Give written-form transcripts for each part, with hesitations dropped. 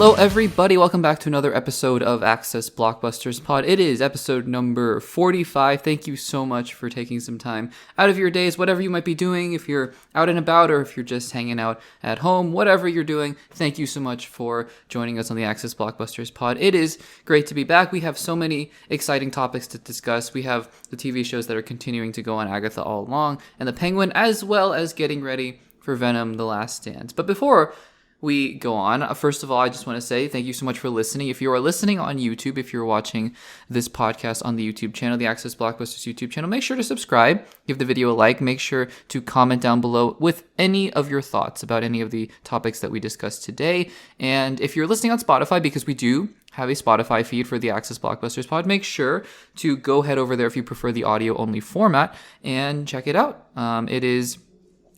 Hello everybody, welcome back to another episode of Access Blockbusters Pod. It is episode number 45. Thank you so much for taking some time out of your days, whatever you might be doing, if you're out and about or if you're just hanging out at home, whatever you're doing. Thank you so much for joining us on the Access Blockbusters Pod. It is great to be back. We have so many exciting topics to discuss. We have the TV shows that are continuing to go on Agatha all along, and The Penguin, as well as getting ready for Venom: The Last Stand. But before we go on, first of all, I just want to say thank you so much for listening. If you are listening on YouTube, if you're watching this podcast on the YouTube channel, the Access Blockbusters YouTube channel, make sure to subscribe, give the video a like, make sure to comment down below with any of your thoughts about any of the topics that we discussed today. And if you're listening on Spotify, because we do have a Spotify feed for the Access Blockbusters Pod, make sure to go head over there if you prefer the audio-only format and check it out. It is...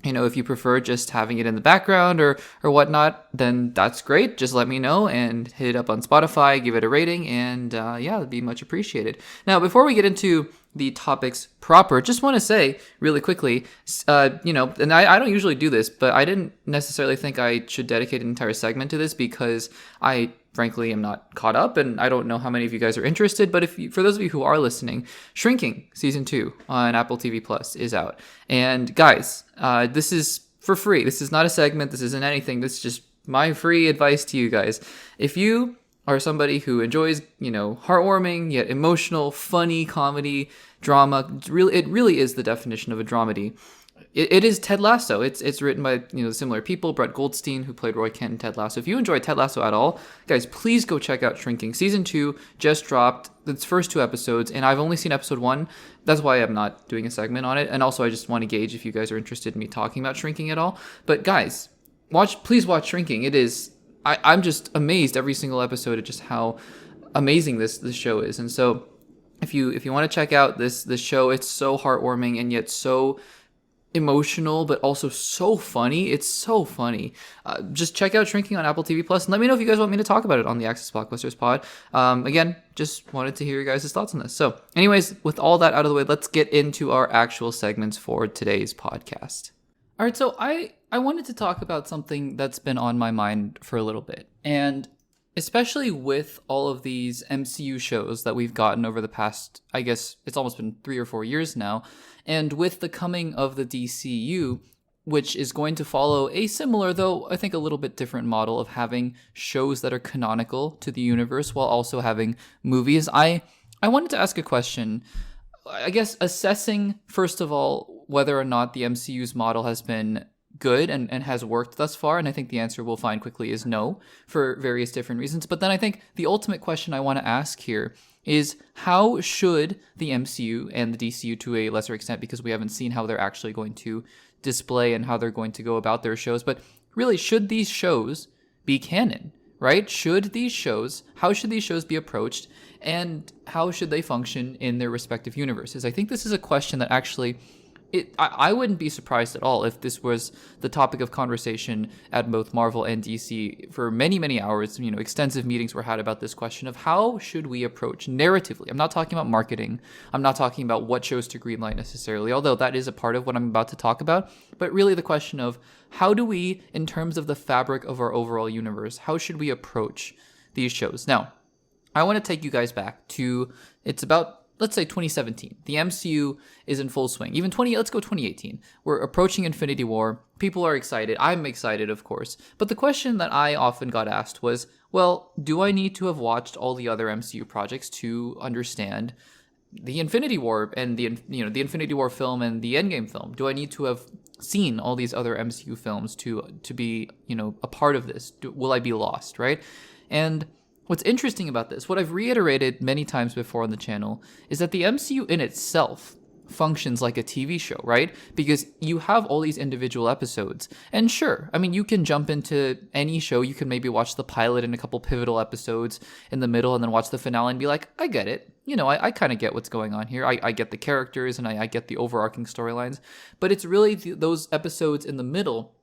if you prefer just having it in the background or whatnot, then that's great. Just let me know and hit it up on Spotify, give it a rating, and it'd be much appreciated. Now, before we get into the topics proper, just want to say really quickly, and I don't usually do this, but I didn't necessarily think I should dedicate an entire segment to this because I frankly am not caught up and I don't know how many of you guys are interested. But for those of you who are listening, Shrinking Season 2 on Apple TV Plus is out. And guys, this is for free. This is not a segment. This isn't anything. This is just my free advice to you guys. If you are somebody who enjoys, heartwarming yet emotional, funny comedy, drama, it really is the definition of a dramedy. It is Ted Lasso. It's written by similar people, Brett Goldstein, who played Roy Kent in Ted Lasso. If you enjoy Ted Lasso at all, guys, please go check out Shrinking. Season 2 just dropped its first 2 episodes, and I've only seen episode 1. That's why I'm not doing a segment on it. And also, I just want to gauge if you guys are interested in me talking about Shrinking at all. But guys, please watch Shrinking. It is... I'm just amazed every single episode at just how amazing this show is. And so if you want to check out this show, it's so heartwarming and yet so emotional, but also so funny. It's so funny. Just check out Shrinking on Apple TV Plus and let me know if you guys want me to talk about it on the Access Blockbusters Pod. Again, just wanted to hear your guys' thoughts on this. So anyways, with all that out of the way, let's get into our actual segments for today's podcast. All right, so I wanted to talk about something that's been on my mind for a little bit. And especially with all of these MCU shows that we've gotten over the past, I guess it's almost been 3 or 4 years now. And with the coming of the DCU, which is going to follow a similar, though I think a little bit different model of having shows that are canonical to the universe while also having movies. I wanted to ask a question. I guess assessing, first of all, whether or not the MCU's model has been good and has worked thus far, and I think the answer we'll find quickly is no, for various different reasons. But then I think the ultimate question I want to ask here is how should the MCU and the DCU, to a lesser extent, because we haven't seen how they're actually going to display and how they're going to go about their shows, but really, should these shows be canon, right? How should these shows be approached, and how should they function in their respective universes? I think this is a question that actually... I wouldn't be surprised at all if this was the topic of conversation at both Marvel and DC for many, many hours. Extensive meetings were had about this question of how should we approach narratively. I'm not talking about marketing. I'm not talking about what shows to greenlight necessarily, although that is a part of what I'm about to talk about. But really the question of how do we, in terms of the fabric of our overall universe, how should we approach these shows? Now, I want to take you guys back to, it's about, let's say 2017. The MCU is in full swing. Let's go 2018. We're approaching Infinity War. People are excited. I'm excited, of course. But the question that I often got asked was, well, do I need to have watched all the other MCU projects to understand the Infinity War and the Infinity War film and the Endgame film? Do I need to have seen all these other MCU films to be, a part of this? Will I be lost, right? And what's interesting about this, what I've reiterated many times before on the channel, is that the MCU in itself functions like a TV show, right? Because you have all these individual episodes. And sure, you can jump into any show. You can maybe watch the pilot and a couple pivotal episodes in the middle and then watch the finale and be like, I get it. I kind of get what's going on here. I get the characters and I get the overarching storylines. But it's really those episodes in the middle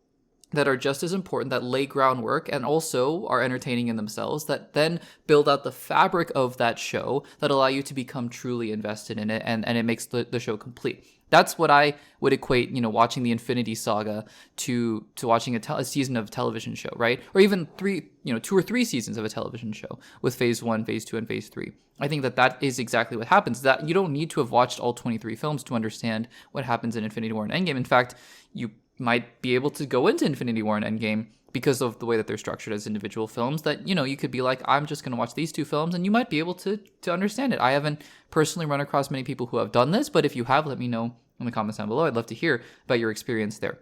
that are just as important, that lay groundwork and also are entertaining in themselves, that then build out the fabric of that show that allow you to become truly invested in it, and it makes the show complete. That's what I would equate, watching the Infinity Saga to watching a season of a television show, right? Or even 2 or 3 seasons of a television show with phase 1, phase 2, and phase 3. I think that is exactly what happens. That you don't need to have watched all 23 films to understand what happens in Infinity War and Endgame. In fact, you might be able to go into Infinity War and Endgame because of the way that they're structured as individual films, that, you could be like, I'm just going to watch these 2 films, and you might be able to understand it. I haven't personally run across many people who have done this, but if you have, let me know in the comments down below. I'd love to hear about your experience there.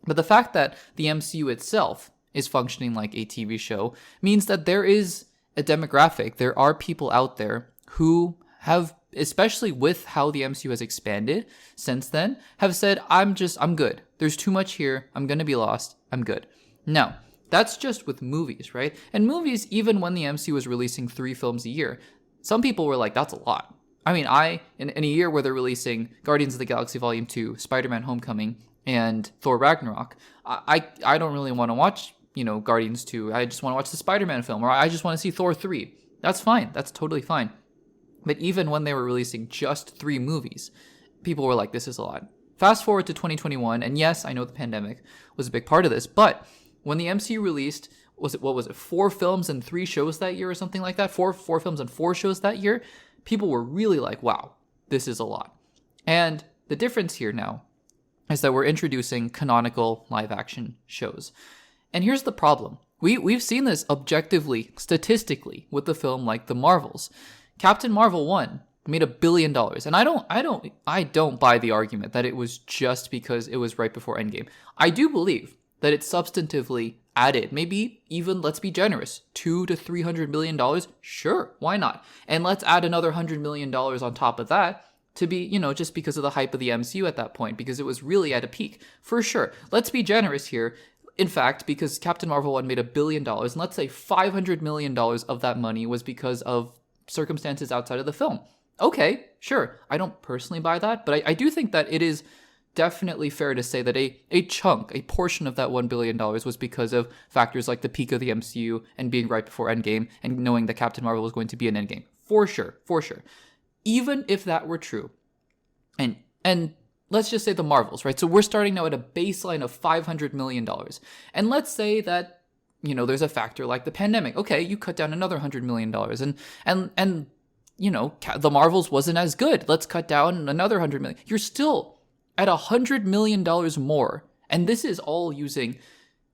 But the fact that the MCU itself is functioning like a TV show means that there is a demographic. There are people out there who have, especially with how the MCU has expanded since then, have said, I'm good. There's too much here. I'm going to be lost. I'm good. Now, that's just with movies, right? And movies, even when the MCU was releasing 3 films a year, some people were like, that's a lot. I mean, in a year where they're releasing Guardians of the Galaxy Volume 2, Spider-Man Homecoming, and Thor Ragnarok, I don't really want to watch, Guardians 2. I just want to watch the Spider-Man film, or I just want to see Thor 3. That's fine. That's totally fine. But even when they were releasing just 3 movies, people were like, this is a lot. Fast forward to 2021, and yes, I know the pandemic was a big part of this, but when the MCU released, what was it, 4 films and 3 shows that year or something like that? 4 films and 4 shows that year? People were really like, wow, this is a lot. And the difference here now is that we're introducing canonical live action shows. And here's the problem. We've seen this objectively, statistically, with the film like The Marvels. Captain Marvel 1 made $1 billion. And I don't buy the argument that it was just because it was right before Endgame. I do believe that it substantively added, maybe even, let's be generous, $200 to $300 million. Sure, why not? And let's add another $100 million on top of that to be, just because of the hype of the MCU at that point, because it was really at a peak. For sure. Let's be generous here. In fact, because Captain Marvel 1 made $1 billion, and let's say $500 million of that money was because of circumstances outside of the film. Okay, sure. I don't personally buy that, but I do think that it is definitely fair to say that a portion of that $1 billion was because of factors like the peak of the MCU and being right before Endgame and knowing that Captain Marvel was going to be in Endgame. For sure. Even if that were true, and let's just say the Marvels, right? So we're starting now at a baseline of $500 million. And let's say that, there's a factor like the pandemic. Okay, you cut down another $100 million and the Marvels wasn't as good. Let's cut down another $100 million. You're still at $100 million more. And this is all using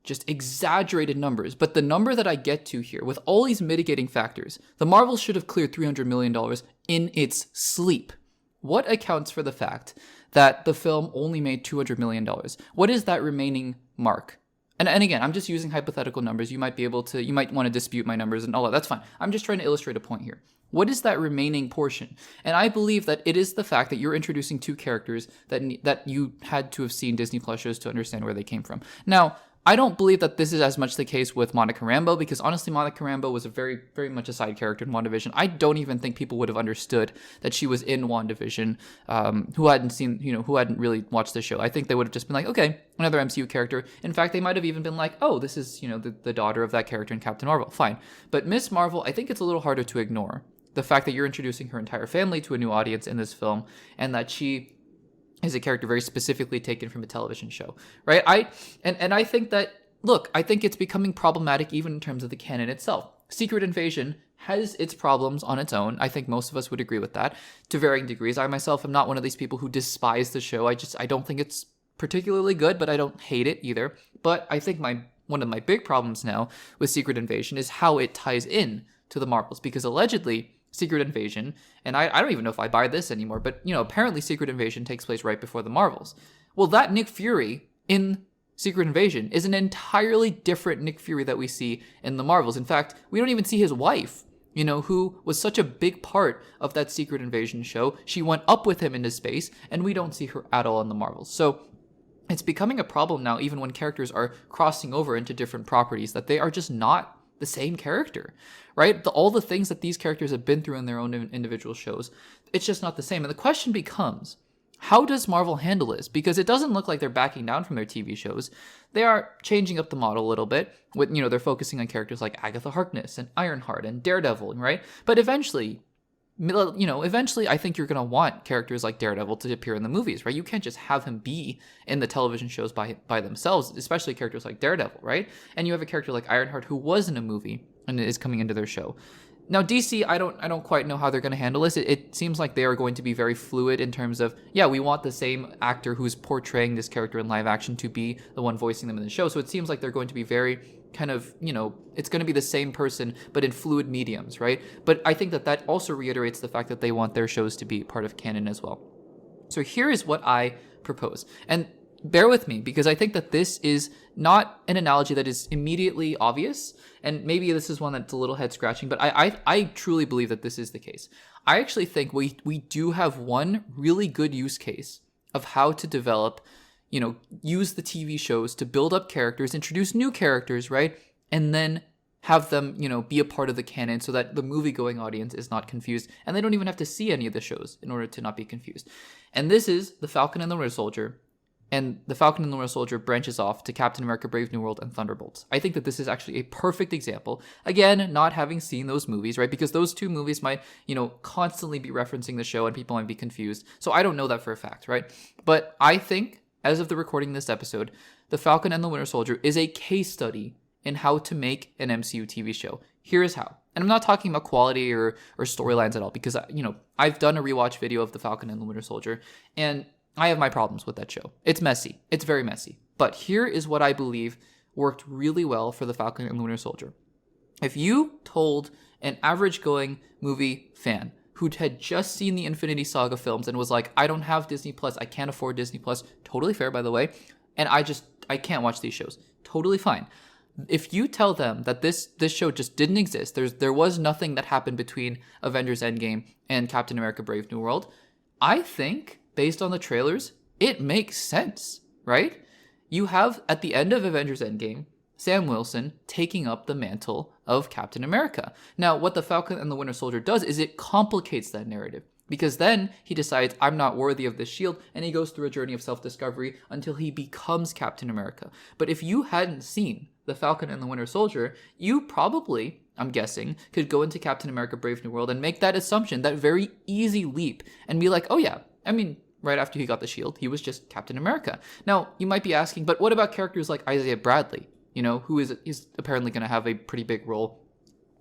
just exaggerated numbers. But the number that I get to here, with all these mitigating factors, the Marvels should have cleared $300 million in its sleep. What accounts for the fact that the film only made $200 million? What is that remaining mark? And again, I'm just using hypothetical numbers. You might want to dispute my numbers and all that. That's fine. I'm just trying to illustrate a point here. What is that remaining portion? And I believe that it is the fact that you're introducing 2 characters that you had to have seen Disney Plus shows to understand where they came from. Now, I don't believe that this is as much the case with Monica Rambeau, because honestly, Monica Rambeau was a very, very much a side character in WandaVision. I don't even think people would have understood that she was in WandaVision, who hadn't really watched the show. I think they would have just been like, okay, another MCU character. In fact, they might have even been like, oh, this is, the daughter of that character in Captain Marvel. Fine. But Miss Marvel, I think it's a little harder to ignore. The fact that you're introducing her entire family to a new audience in this film, and that she is a character very specifically taken from a television show, right? I think that, look, I think it's becoming problematic even in terms of the canon itself. Secret Invasion has its problems on its own. I think most of us would agree with that to varying degrees. I myself am not one of these people who despise the show. I don't think it's particularly good, but I don't hate it either. But I think one of my big problems now with Secret Invasion is how it ties in to the Marvels, because allegedly Secret Invasion, and I don't even know if I buy this anymore, but apparently Secret Invasion takes place right before the Marvels. Well, that Nick Fury in Secret Invasion is an entirely different Nick Fury that we see in the Marvels. In fact, we don't even see his wife, who was such a big part of that Secret Invasion show. She went up with him into space, and we don't see her at all in the Marvels. So it's becoming a problem now, even when characters are crossing over into different properties, that they are just not the same character, right? All the things that these characters have been through in their own individual shows, it's just not the same. And the question becomes, how does Marvel handle this? Because it doesn't look like they're backing down from their TV shows. They are changing up the model a little bit. With they're focusing on characters like Agatha Harkness and Ironheart and Daredevil, right? But eventually, eventually I think you're going to want characters like Daredevil to appear in the movies, right? You can't just have him be in the television shows by themselves, especially characters like Daredevil, right? And you have a character like Ironheart who was in a movie and is coming into their show. Now, DC, I don't quite know how they're going to handle this. It seems like they are going to be very fluid in terms of, we want the same actor who's portraying this character in live action to be the one voicing them in the show. So it seems like they're going to be very kind of, it's going to be the same person, but in fluid mediums, right? But I think that also reiterates the fact that they want their shows to be part of canon as well. So here is what I propose. And bear with me, because I think that this is not an analogy that is immediately obvious, and maybe this is one that's a little head scratching, but I truly believe that this is the case. I actually think we do have one really good use case of how to develop, use the TV shows to build up characters, introduce new characters, right? And then have them, be a part of the canon so that the movie-going audience is not confused, and they don't even have to see any of the shows in order to not be confused. And this is The Falcon and the Winter Soldier. And The Falcon and the Winter Soldier branches off to Captain America, Brave New World, and Thunderbolts. I think that this is actually a perfect example. Again, not having seen those movies, right? Because those two movies might, constantly be referencing the show and people might be confused. So I don't know that for a fact, right? But I think, as of the recording of this episode, The Falcon and the Winter Soldier is a case study in how to make an MCU TV show. Here is how. And I'm not talking about quality or storylines at all, because, I've done a rewatch video of The Falcon and the Winter Soldier, and I have my problems with that show. It's messy. It's very messy. But here is what I believe worked really well for The Falcon and the Winter Soldier. If you told an average-going movie fan who had just seen the Infinity Saga films and was like, I don't have Disney Plus, I can't afford Disney Plus, totally fair, by the way, and I can't watch these shows, totally fine. If you tell them that this show just didn't exist, there was nothing that happened between Avengers Endgame and Captain America Brave New World, I think, based on the trailers, it makes sense, right? You have, at the end of Avengers Endgame, Sam Wilson taking up the mantle of Captain America. Now, what The Falcon and the Winter Soldier does is it complicates that narrative, because then he decides, I'm not worthy of this shield, and he goes through a journey of self-discovery until he becomes Captain America. But if you hadn't seen The Falcon and the Winter Soldier, you probably, I'm guessing, could go into Captain America Brave New World and make that assumption, that very easy leap, and be like, oh yeah, right after he got the shield, he was just Captain America. Now, you might be asking, but what about characters like Isaiah Bradley, who is apparently going to have a pretty big role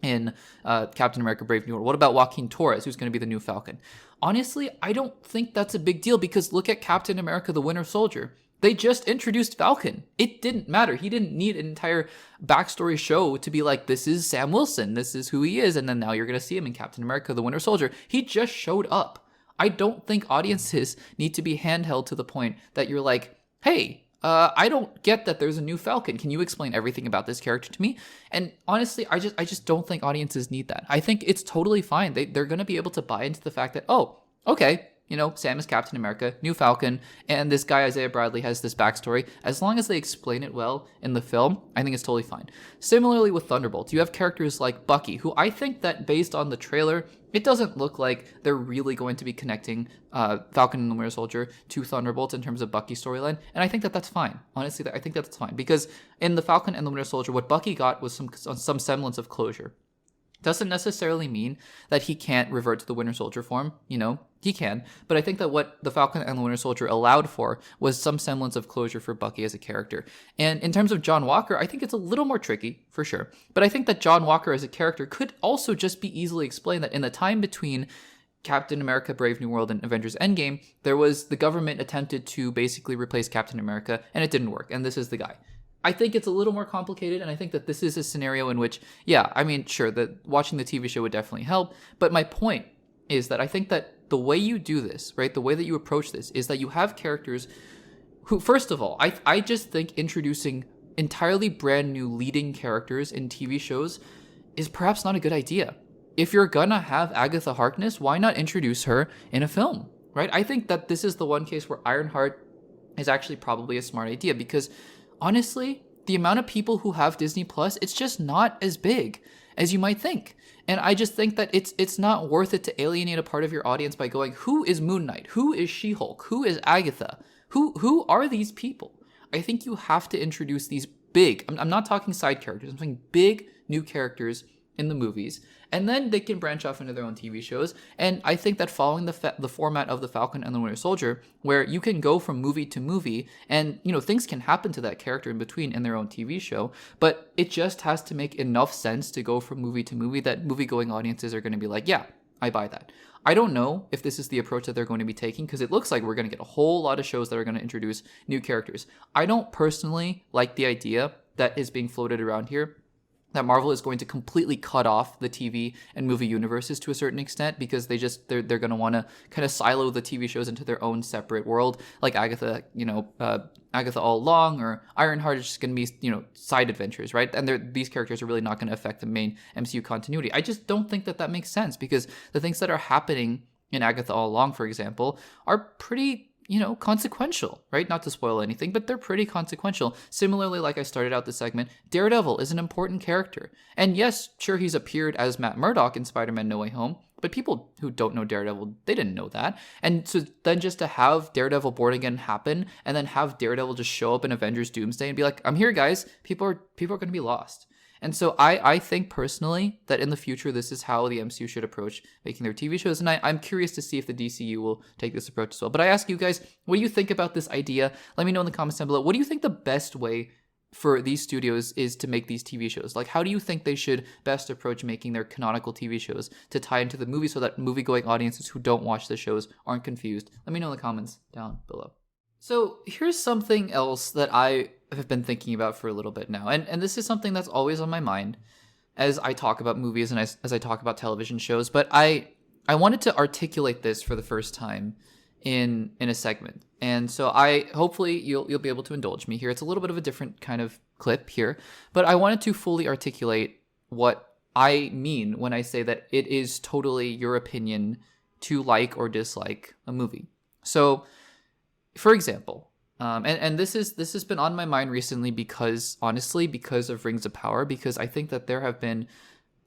in Captain America Brave New World? What about Joaquin Torres, who's going to be the new Falcon? Honestly, I don't think that's a big deal, because look at Captain America the Winter Soldier. They just introduced Falcon. It didn't matter. He didn't need an entire backstory show to be like, this is Sam Wilson, this is who he is, and then now you're going to see him in Captain America the Winter Soldier. He just showed up. I don't think audiences need to be handheld to the point that you're like, hey, I don't get that there's a new Falcon. Can you explain everything about this character to me? And honestly, I just don't think audiences need that. I think it's totally fine. They're going to be able to buy into the fact that, oh, okay, Sam is Captain America, new Falcon, and this guy Isaiah Bradley has this backstory. As long as they explain it well in the film, I think it's totally fine. Similarly with Thunderbolts, you have characters like Bucky, who I think that based on the trailer, it doesn't look like they're really going to be connecting Falcon and the Winter Soldier to Thunderbolts in terms of Bucky's storyline, and I think that that's fine. Honestly, I think that's fine, because in the Falcon and the Winter Soldier, what Bucky got was some semblance of closure. Doesn't necessarily mean that he can't revert to the Winter Soldier form, he can, but I think that what the Falcon and the Winter Soldier allowed for was some semblance of closure for Bucky as a character. And in terms of John Walker, I think it's a little more tricky, for sure, but I think that John Walker as a character could also just be easily explained that in the time between Captain America Brave New World and Avengers Endgame, the government attempted to basically replace Captain America, and it didn't work, and this is the guy. I think it's a little more complicated, and I think that this is a scenario in which, sure, that watching the TV show would definitely help, but my point is that I think that the way you do this, right, the way that you approach this, is that you have characters who, first of all, I just think introducing entirely brand new leading characters in TV shows is perhaps not a good idea. If you're gonna have Agatha Harkness, why not introduce her in a film, right? I think that this is the one case where Ironheart is actually probably a smart idea, because honestly, the amount of people who have Disney Plus, it's just not as big as you might think. And I just think that it's not worth it to alienate a part of your audience by going, who is Moon Knight? Who is She-Hulk? Who is Agatha? Who are these people? I think you have to introduce these big, I'm not talking side characters, I'm saying big new characters in the movies, and then they can branch off into their own TV shows. And I think that following the format of the Falcon and the Winter Soldier, where you can go from movie to movie, and things can happen to that character in between in their own TV show, but it just has to make enough sense to go from movie to movie that movie-going audiences are going to be like, yeah, I buy that. I don't know if this is the approach that they're going to be taking, because it looks like we're going to get a whole lot of shows that are going to introduce new characters. I don't personally like the idea that is being floated around here that Marvel is going to completely cut off the TV and movie universes to a certain extent, because they're going to want to kind of silo the TV shows into their own separate world, like Agatha, Agatha All Along, or Ironheart is just going to be, side adventures, right? And these characters are really not going to affect the main MCU continuity. I just don't think that makes sense, because the things that are happening in Agatha All Along, for example, are pretty consequential, right? Not to spoil anything, but they're pretty consequential. Similarly, like I started out this segment, Daredevil is an important character. And yes, sure, he's appeared as Matt Murdock in Spider-Man No Way Home, but people who don't know Daredevil, they didn't know that. And so then just to have Daredevil Born Again happen, and then have Daredevil just show up in Avengers Doomsday and be like, I'm here, guys, people are going to be lost. And so I think personally that in the future, this is how the MCU should approach making their TV shows. And I'm curious to see if the DCU will take this approach as well. But I ask you guys, what do you think about this idea? Let me know in the comments down below. What do you think the best way for these studios is to make these TV shows? Like, how do you think they should best approach making their canonical TV shows to tie into the movie so that movie-going audiences who don't watch the shows aren't confused? Let me know in the comments down below. So here's something else that I have been thinking about for a little bit now. And this is something that's always on my mind as I talk about movies and as I talk about television shows. But I wanted to articulate this for the first time in a segment. And so hopefully you'll be able to indulge me here. It's a little bit of a different kind of clip here, but I wanted to fully articulate what I mean when I say that it is totally your opinion to like or dislike a movie. So, for example, and this has been on my mind recently because of Rings of Power, because I think that there have been,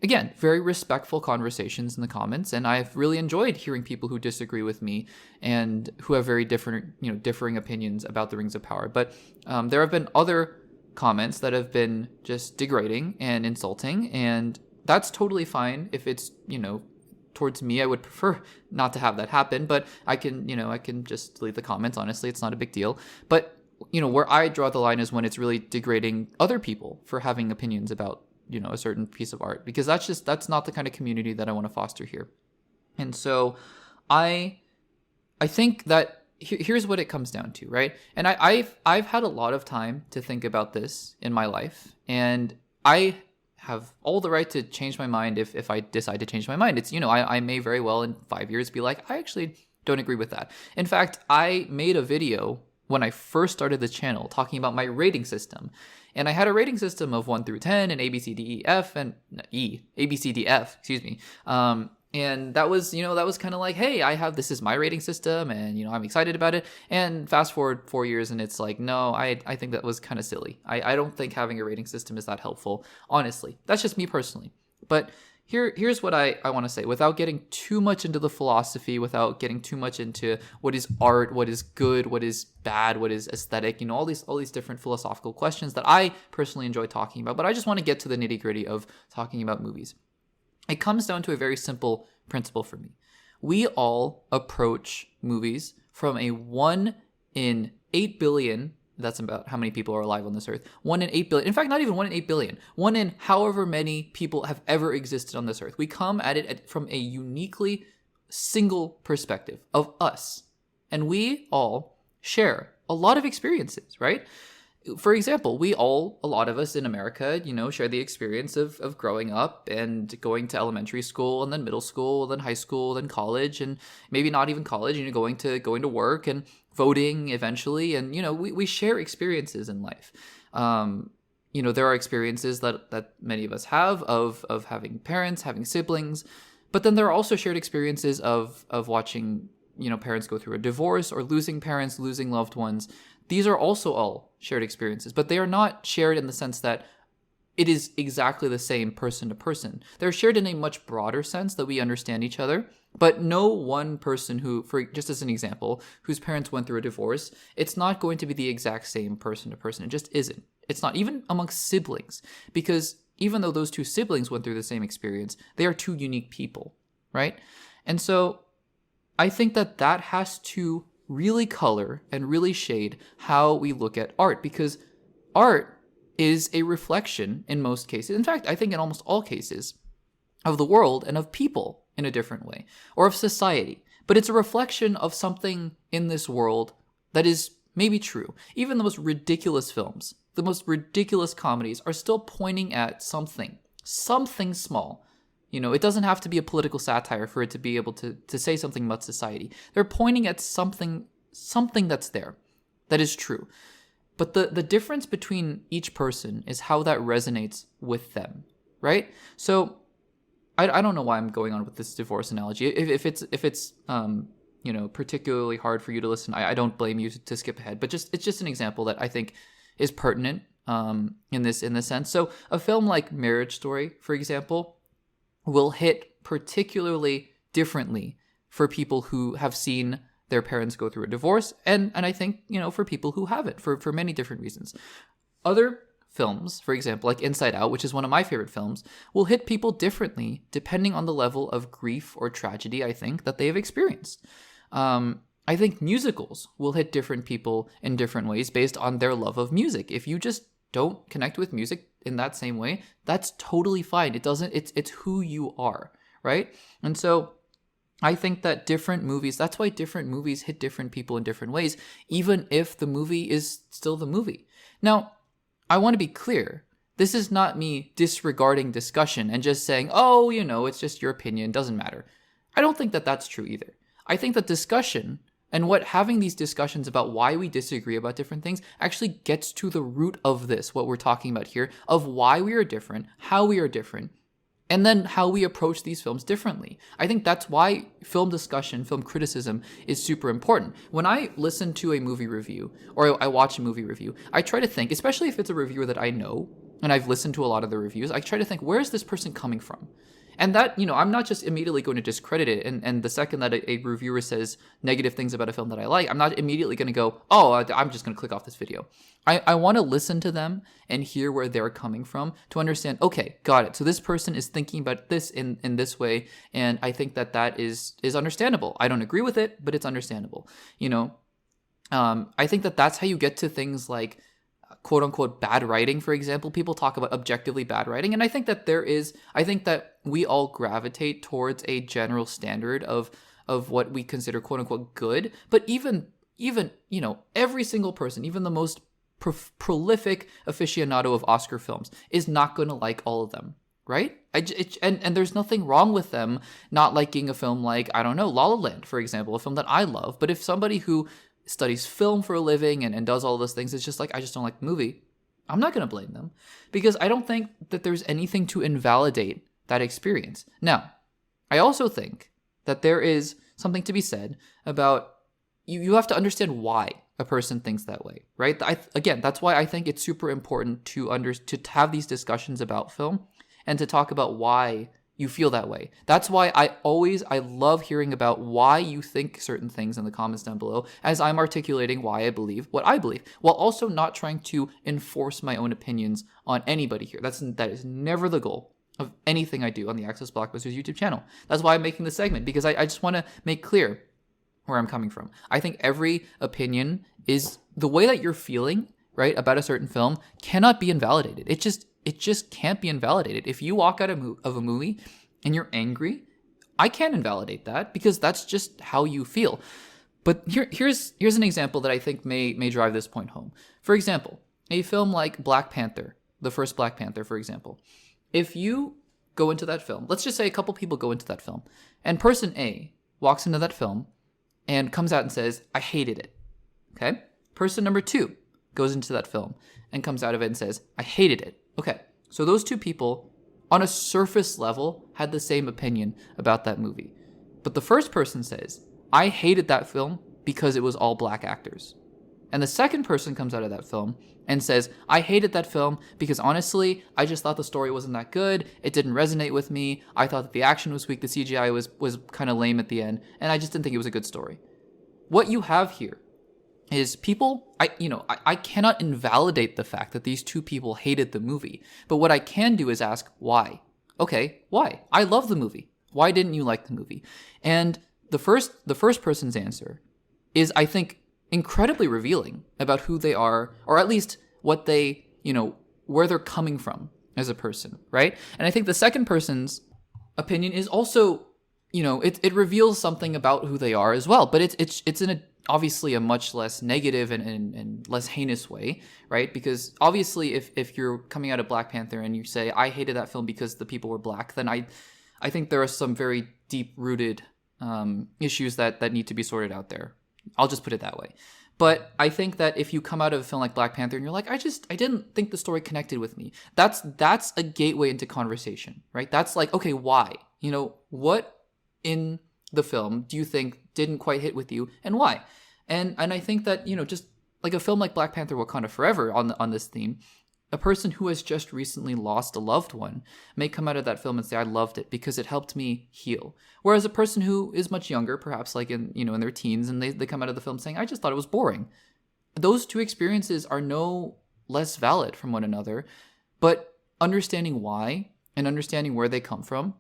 again, very respectful conversations in the comments, and I've really enjoyed hearing people who disagree with me and who have very differing opinions about the Rings of Power. But there have been other comments that have been just degrading and insulting, and that's totally fine if it's, towards me. I would prefer not to have that happen, but I can just delete the comments. Honestly, it's not a big deal. But, where I draw the line is when it's really degrading other people for having opinions about, a certain piece of art, because that's not the kind of community that I want to foster here. And so I think that here's what it comes down to, right? And I've had a lot of time to think about this in my life, and I have all the right to change my mind if I decide to change my mind. It's, I may very well in 5 years be like, I actually don't agree with that. In fact, I made a video when I first started the channel talking about my rating system. And I had a rating system of 1 through 10 and A, B, C, D, E, F, and A, B, C, D, F, excuse me. And that was kind of like, hey, this is my rating system, and, I'm excited about it. And fast forward 4 years, and it's like, no, I think that was kind of silly. I don't think having a rating system is that helpful, honestly. That's just me personally. But here's what I want to say, without getting too much into the philosophy, without getting too much into what is art, what is good, what is bad, what is aesthetic, all these different philosophical questions that I personally enjoy talking about. But I just want to get to the nitty-gritty of talking about movies. It comes down to a very simple principle for me. We all approach movies from a 1 in 8 billion, that's about how many people are alive on this earth, 1 in 8 billion, in fact, not even 1 in 8 billion, 1 in however many people have ever existed on this earth. We come at it from a uniquely single perspective of us. And we all share a lot of experiences, right? For example, a lot of us in America, share the experience of growing up and going to elementary school and then middle school, and then high school, then college, and maybe not even college, going to work and voting eventually. And, we share experiences in life. There are experiences that many of us have of having parents, having siblings, but then there are also shared experiences of watching, parents go through a divorce, or losing parents, losing loved ones. These are also all shared experiences, but they are not shared in the sense that it is exactly the same person to person. They're shared in a much broader sense that we understand each other, but no one person just as an example, whose parents went through a divorce, it's not going to be the exact same person to person. It just isn't. It's not, even amongst siblings, because even though those two siblings went through the same experience, they are two unique people, right? And so I think that that has to really color and really shade how we look at art, because art is a reflection in most cases. In fact, I think in almost all cases of the world and of people in a different way, or of society. But it's a reflection of something in this world that is maybe true. Even the most ridiculous films, the most ridiculous comedies are still pointing at something small. You know, it doesn't have to be a political satire for it to be able to say something about society. They're pointing at something that's there, that is true. But the difference between each person is how that resonates with them, right? So I don't know why I'm going on with this divorce analogy. If it's particularly hard for you to listen, I don't blame you to skip ahead. But it's just an example that I think is pertinent in this sense. So a film like Marriage Story, for example, will hit particularly differently for people who have seen their parents go through a divorce, and I think, for people who haven't, for many different reasons. Other films, for example, like Inside Out, which is one of my favorite films, will hit people differently depending on the level of grief or tragedy, I think, that they have experienced. I think musicals will hit different people in different ways based on their love of music. If you just don't connect with music in that same way, that's totally fine. It's who you are, right? And so I think that that's why different movies hit different people in different ways, even if the movie is still the movie. Now, I want to be clear. This is not me disregarding discussion and just saying, oh, it's just your opinion, doesn't matter. I don't think that that's true either. I think that discussion and having these discussions about why we disagree about different things actually gets to the root of this, what we're talking about here, of why we are different, how we are different, and then how we approach these films differently. I think that's why film discussion, film criticism is super important. When I listen to a movie review or I watch a movie review, I try to think, especially if it's a reviewer that I know and I've listened to a lot of the reviews, I try to think, where is this person coming from? And that, I'm not just immediately going to discredit it. And the second that a reviewer says negative things about a film that I like, I'm not immediately going to go, oh, I'm just going to click off this video. I want to listen to them and hear where they're coming from to understand, okay, got it. So this person is thinking about this in this way. And I think that is understandable. I don't agree with it, but it's understandable. I think that's how you get to things like quote unquote bad writing, for example. People talk about objectively bad writing. And I think that we all gravitate towards a general standard of what we consider quote unquote good. But even every single person, even the most prolific aficionado of Oscar films is not going to like all of them, right? And there's nothing wrong with them not liking a film like, I don't know, La La Land, for example, a film that I love. But if somebody who studies film for a living and does all those things, it's just like, I just don't like the movie, I'm not going to blame them, because I don't think that there's anything to invalidate that experience. Now, I also think that there is something to be said about you have to understand why a person thinks that way, right? Again, that's why I think it's super important to have these discussions about film and to talk about why you feel that way. That's why I love hearing about why you think certain things in the comments down below, as I'm articulating why I believe what I believe, while also not trying to enforce my own opinions on anybody here. That is never the goal of anything I do on the Access Blockbusters YouTube channel. That's why I'm making this segment, because I just want to make clear where I'm coming from. I think every opinion is the way that you're feeling, right, about a certain film cannot be invalidated. It just can't be invalidated. If you walk out of a movie and you're angry, I can't invalidate that, because that's just how you feel. But here's an example that I think may drive this point home. For example, a film like Black Panther, the first Black Panther, for example. If you go into that film, let's just say a couple people go into that film, and person A walks into that film and comes out and says, I hated it. Okay? Person number 2 goes into that film and comes out of it and says, I hated it. Okay, so those two people, on a surface level, had the same opinion about that movie. But the first person says, I hated that film because it was all black actors. And the second person comes out of that film and says, I hated that film because honestly, I just thought the story wasn't that good. It didn't resonate with me. I thought that the action was weak. The CGI was kind of lame at the end. And I just didn't think it was a good story. What you have here is people, I cannot invalidate the fact that these two people hated the movie. But what I can do is ask, why? Okay, why? I love the movie. Why didn't you like the movie? And the first person's answer is, I think, incredibly revealing about who they are, or at least what they, where they're coming from as a person, right? And I think the second person's opinion is also, it reveals something about who they are as well, but it's in obviously a much less negative and less heinous way, right? Because obviously if you're coming out of Black Panther and you say, I hated that film because the people were black, then I think there are some very deep-rooted issues that need to be sorted out there. I'll just put it that way. But I think that if you come out of a film like Black Panther and you're like, I didn't think the story connected with me, that's a gateway into conversation, right? That's like, okay, why? What in the film do you think didn't quite hit with you, and why? And I think that, just like a film like Black Panther Wakanda Forever on this theme, a person who has just recently lost a loved one may come out of that film and say, I loved it because it helped me heal. Whereas a person who is much younger, perhaps like in their teens, and they come out of the film saying, I just thought it was boring. Those two experiences are no less valid from one another, but understanding why and understanding where they come from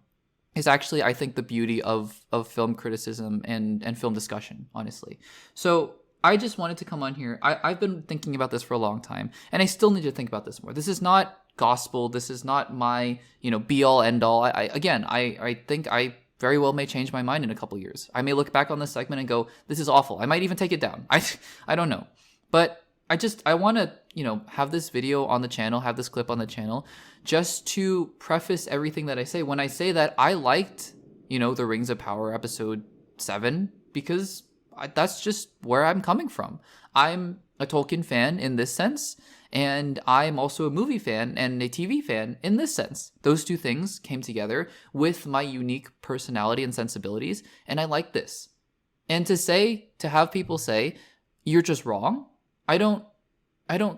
is actually, I think, the beauty of film criticism and film discussion, honestly. So I just wanted to come on here. I've been thinking about this for a long time, and I still need to think about this more. This is not gospel. This is not my, be-all, end-all. I think I very well may change my mind in a couple years. I may look back on this segment and go, this is awful. I might even take it down. I don't know. But I want to, have this video on the channel, have this clip on the channel, just to preface everything that I say. When I say that I liked, the Rings of Power episode 7, because that's just where I'm coming from. I'm a Tolkien fan in this sense, and I'm also a movie fan and a TV fan in this sense. Those two things came together with my unique personality and sensibilities, and I like this. And to have people say, you're just wrong, I don't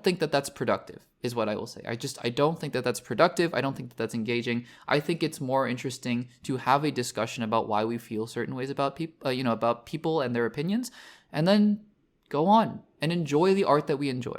think that that's productive, is what I will say. I don't think that that's productive. I don't think that that's engaging. I think it's more interesting to have a discussion about why we feel certain ways about people and their opinions, and then go on and enjoy the art that we enjoy,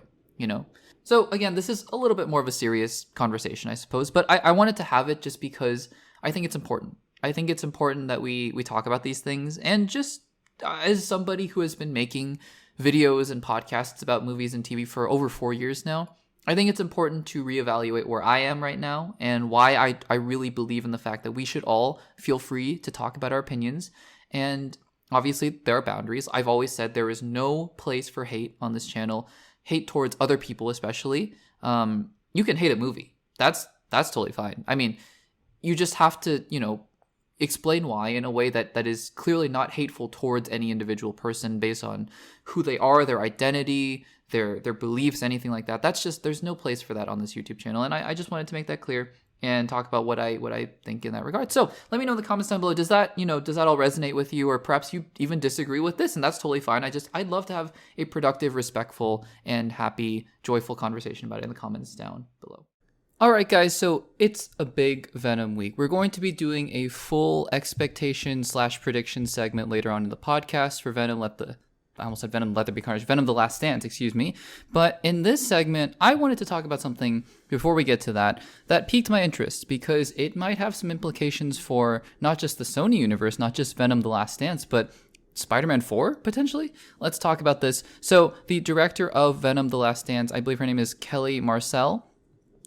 So again, this is a little bit more of a serious conversation, I suppose, but I wanted to have it just because I think it's important. I think it's important that we talk about these things, and just as somebody who has been making videos and podcasts about movies and TV for over 4 years now, I think it's important to reevaluate where I am right now and why I really believe in the fact that we should all feel free to talk about our opinions. And obviously there are boundaries. I've always said there is no place for hate on this channel, hate towards other people especially. You can hate a movie. That's totally fine. I mean, you just have to, explain why in a way that is clearly not hateful towards any individual person based on who they are, their identity, their beliefs, anything like that. That's just, there's no place for that on this YouTube channel. And I just wanted to make that clear and talk about what I think in that regard. So let me know in the comments down below. Does that all resonate with you, or perhaps you even disagree with this? And that's totally fine. I'd love to have a productive, respectful, and happy, joyful conversation about it in the comments down below. All right, guys, so it's a big Venom week. We're going to be doing a full expectation/prediction segment later on in the podcast for Venom, I almost said Venom, Let There Be Carnage, Venom The Last Dance, excuse me. But in this segment, I wanted to talk about something before we get to that piqued my interest, because it might have some implications for not just the Sony universe, not just Venom The Last Dance, but Spider-Man 4, potentially? Let's talk about this. So the director of Venom The Last Dance, I believe her name is Kelly Marcel,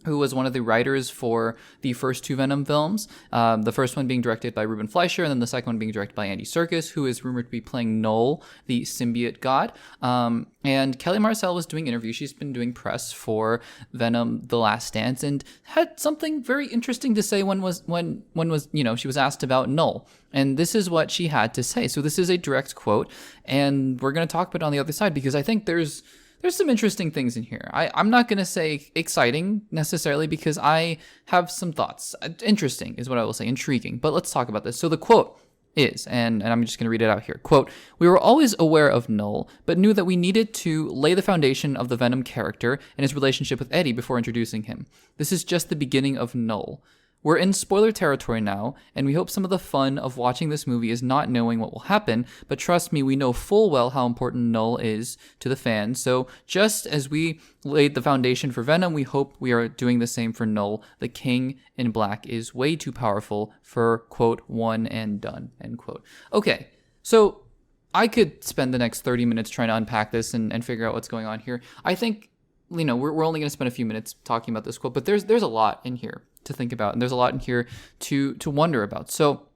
who was one of the writers for the first two Venom films, the first one being directed by Ruben Fleischer, and then the second one being directed by Andy Serkis, who is rumored to be playing Knull, the symbiote god. And Kelly Marcel was doing interviews. She's been doing press for Venom: The Last Dance, and had something very interesting to say when she was asked about Knull. And this is what she had to say. So this is a direct quote, and we're going to talk about it on the other side, because I think there's some interesting things in here. I'm not going to say exciting necessarily, because I have some thoughts. Interesting is what I will say, intriguing. But let's talk about this. So the quote is, and I'm just going to read it out here. Quote, "We were always aware of Knull, but knew that we needed to lay the foundation of the Venom character and his relationship with Eddie before introducing him. This is just the beginning of Knull. We're in spoiler territory now, and we hope some of the fun of watching this movie is not knowing what will happen, but trust me, we know full well how important Knull is to the fans. So just as we laid the foundation for Venom, we hope we are doing the same for Knull. The King in Black is way too powerful for, quote, one and done, end quote. Okay, so I could spend the next 30 minutes trying to unpack this and figure out what's going on here. I think, we're only going to spend a few minutes talking about this quote, but there's a lot in here to think about, and there's a lot in here to wonder about. So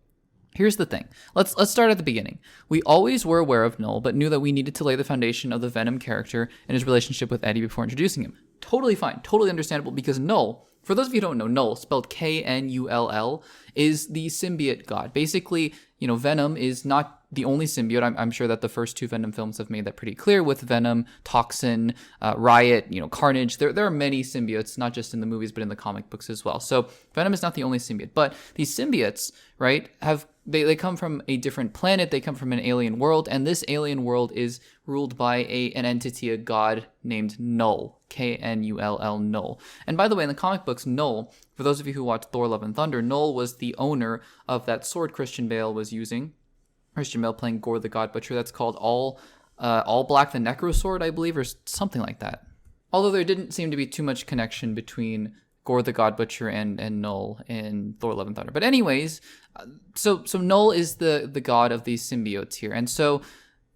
here's the thing. Let's start at the beginning. We always were aware of Knull, but knew that we needed to lay the foundation of the Venom character and his relationship with Eddie before introducing him. Totally fine, totally understandable, because Knull, for those of you who don't know, Knull, spelled Knull, is the symbiote god. Basically, Venom is not the only symbiote. I'm sure that the first 2 Venom films have made that pretty clear, with Venom, Toxin, Riot, Carnage. There are many symbiotes, not just in the movies, but in the comic books as well. So Venom is not the only symbiote, but these symbiotes, right, they come from a different planet. They come from an alien world, and this alien world is ruled by an entity, a god named Knull, Knull, Knull. And by the way, in the comic books, Knull, for those of you who watched Thor: Love and Thunder, Knull was the owner of that sword Christian Bale was using. Christian Bale playing Gore the God Butcher. That's called All Black the Necro Sword, I believe, or something like that. Although there didn't seem to be too much connection between Gore the God Butcher and Knull in Thor: Love and Thunder. But anyways, so Knull is the god of these symbiotes here. And so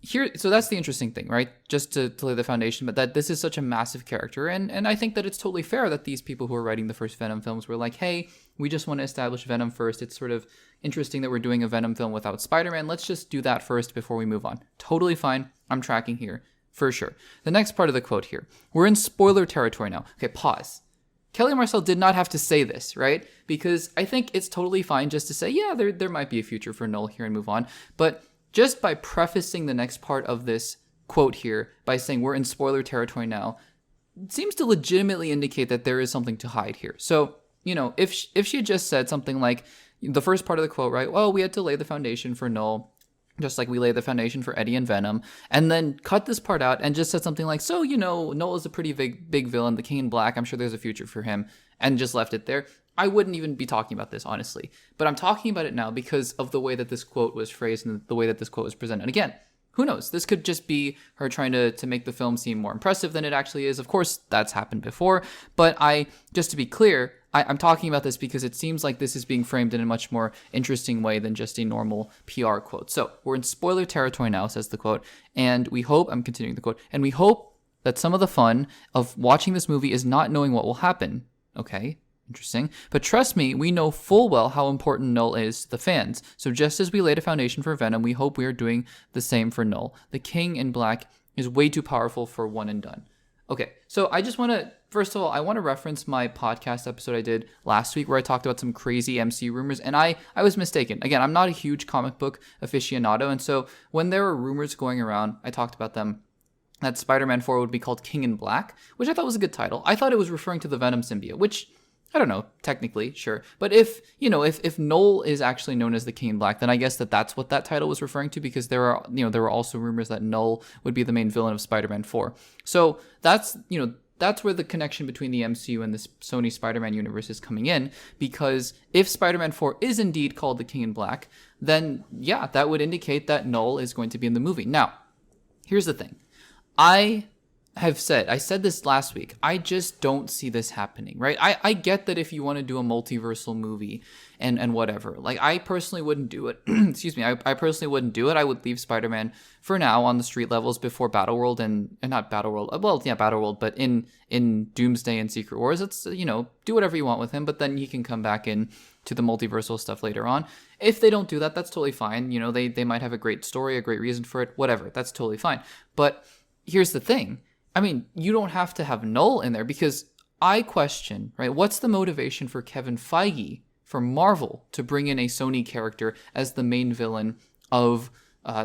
that's the interesting thing, right? Just to lay the foundation, but that this is such a massive character. And I think that it's totally fair that these people who are writing the first Venom films were like, hey, we just want to establish Venom first. It's sort of interesting that we're doing a Venom film without Spider-Man. Let's just do that first before we move on. Totally fine. I'm tracking here for sure. The next part of the quote here. We're in spoiler territory now. Okay, pause. Kelly Marcel did not have to say this, right? Because I think it's totally fine just to say, yeah, there might be a future for Knull here and move on. But just by prefacing the next part of this quote here by saying we're in spoiler territory now, it seems to legitimately indicate that there is something to hide here. So, if she had just said something like the first part of the quote, right? Well, we had to lay the foundation for Knull, just like we laid the foundation for Eddie and Venom, and then cut this part out and just said something like, so, Knull is a pretty big villain, the King in Black, I'm sure there's a future for him, and just left it there. I wouldn't even be talking about this, honestly. But I'm talking about it now because of the way that this quote was phrased and the way that this quote was presented. And again, who knows? This could just be her trying to make the film seem more impressive than it actually is. Of course, that's happened before. But just to be clear, I'm talking about this because it seems like this is being framed in a much more interesting way than just a normal PR quote. So we're in spoiler territory now, says the quote. And I'm continuing the quote, and we hope that some of the fun of watching this movie is not knowing what will happen. Okay. Interesting. But trust me, we know full well how important Knull is to the fans. So just as we laid a foundation for Venom, we hope we are doing the same for Knull. The King in Black is way too powerful for one and done. Okay, so I just want to, first of all, I want to reference my podcast episode I did last week where I talked about some crazy MCU rumors, and I was mistaken. Again, I'm not a huge comic book aficionado, and so when there were rumors going around, I talked about them, that Spider-Man 4 would be called King in Black, which I thought was a good title. I thought it was referring to the Venom symbiote, which I don't know, technically, sure. But if Knull is actually known as the King in Black, then I guess that's what that title was referring to, because there were also rumors that Knull would be the main villain of Spider-Man 4. So that's where the connection between the MCU and this Sony Spider-Man universe is coming in, because if Spider-Man 4 is indeed called the King in Black, then yeah, that would indicate that Knull is going to be in the movie. Now, here's the thing. I said this last week, I just don't see this happening, right? I get that if you want to do a multiversal movie and whatever, like I personally wouldn't do it. Excuse me, I personally wouldn't do it. I would leave Spider-Man for now on the street levels before Battleworld and not Battleworld. Well, yeah, Battleworld, but in Doomsday and Secret Wars, it's, do whatever you want with him, but then he can come back in to the multiversal stuff later on. If they don't do that, that's totally fine. They might have a great story, a great reason for it, whatever. That's totally fine. But here's the thing. I mean, you don't have to have Knull in there, because I question, right, what's the motivation for Kevin Feige, for Marvel, to bring in a Sony character as the main villain of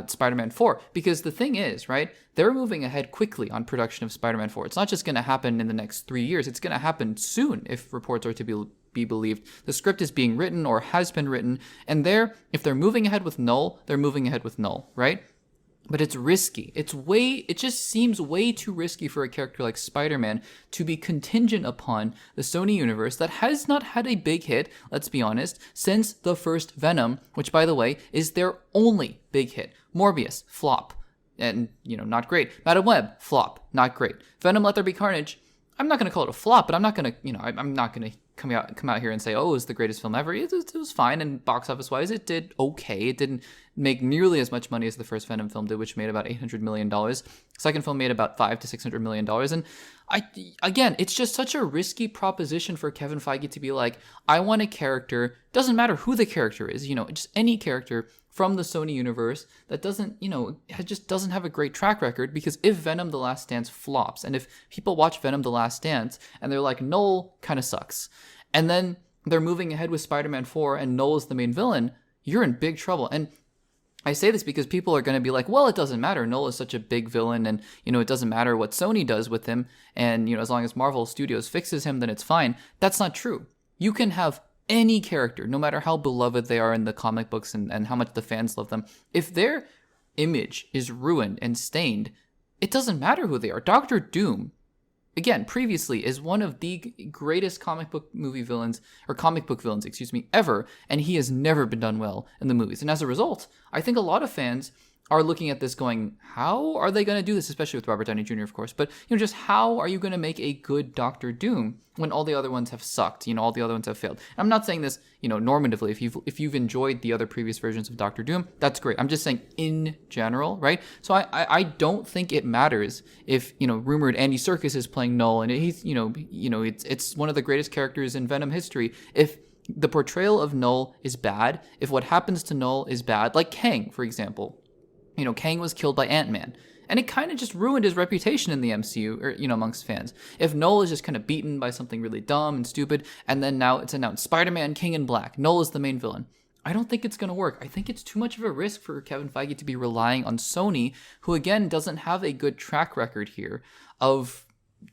Spider-Man 4? Because the thing is, right, they're moving ahead quickly on production of Spider-Man 4. It's not just going to happen in the next 3 years. It's going to happen soon, if reports are to be believed. The script is being written or has been written, and if they're moving ahead with Knull, they're moving ahead with Knull, right? but it's risky. It just seems way too risky for a character like Spider-Man to be contingent upon the Sony universe that has not had a big hit, let's be honest, since the first Venom, which, by the way, is their only big hit. Morbius, flop. And, not great. Madam Web, flop. Not great. Venom, Let There Be Carnage, I'm not going to call it a flop, but I'm not going to, I'm not going to come out here and say, oh, it was the greatest film ever. It was fine, and box office wise, it did okay. It didn't make nearly as much money as the first Venom film did, which made about $800 million. Second film made about $500 to $600 million. And again, it's just such a risky proposition for Kevin Feige to be like, I want a character, doesn't matter who the character is, just any character from the Sony universe that doesn't, just doesn't have a great track record, because if Venom The Last Dance flops, and if people watch Venom The Last Dance and they're like, Knull kind of sucks, and then they're moving ahead with Spider-Man 4 and Knull is the main villain, you're in big trouble. And I say this because people are going to be like, well, it doesn't matter. Knull is such a big villain, and, it doesn't matter what Sony does with him, and, as long as Marvel Studios fixes him, then it's fine. That's not true. You can have any character, no matter how beloved they are in the comic books and how much the fans love them, if their image is ruined and stained, it doesn't matter who they are. Doctor Doom, again, previously, is one of the greatest comic book villains, ever, and he has never been done well in the movies. And as a result, I think a lot of fans are looking at this going, how are they going to do this, especially with Robert Downey Jr., of course, but, just how are you going to make a good Doctor Doom when all the other ones have sucked, all the other ones have failed? And I'm not saying this, normatively. If you've enjoyed the other previous versions of Doctor Doom, that's great. I'm just saying in general, right? So I don't think it matters if, rumored Andy Serkis is playing Knull, and he's, it's one of the greatest characters in Venom history. If the portrayal of Knull is bad, if what happens to Knull is bad, like Kang, for example, Kang was killed by Ant-Man, and it kind of just ruined his reputation in the MCU, or, amongst fans. If Knull is just kind of beaten by something really dumb and stupid, and then now it's announced Spider-Man, King in Black, Knull is the main villain, I don't think it's going to work. I think it's too much of a risk for Kevin Feige to be relying on Sony, who, again, doesn't have a good track record here of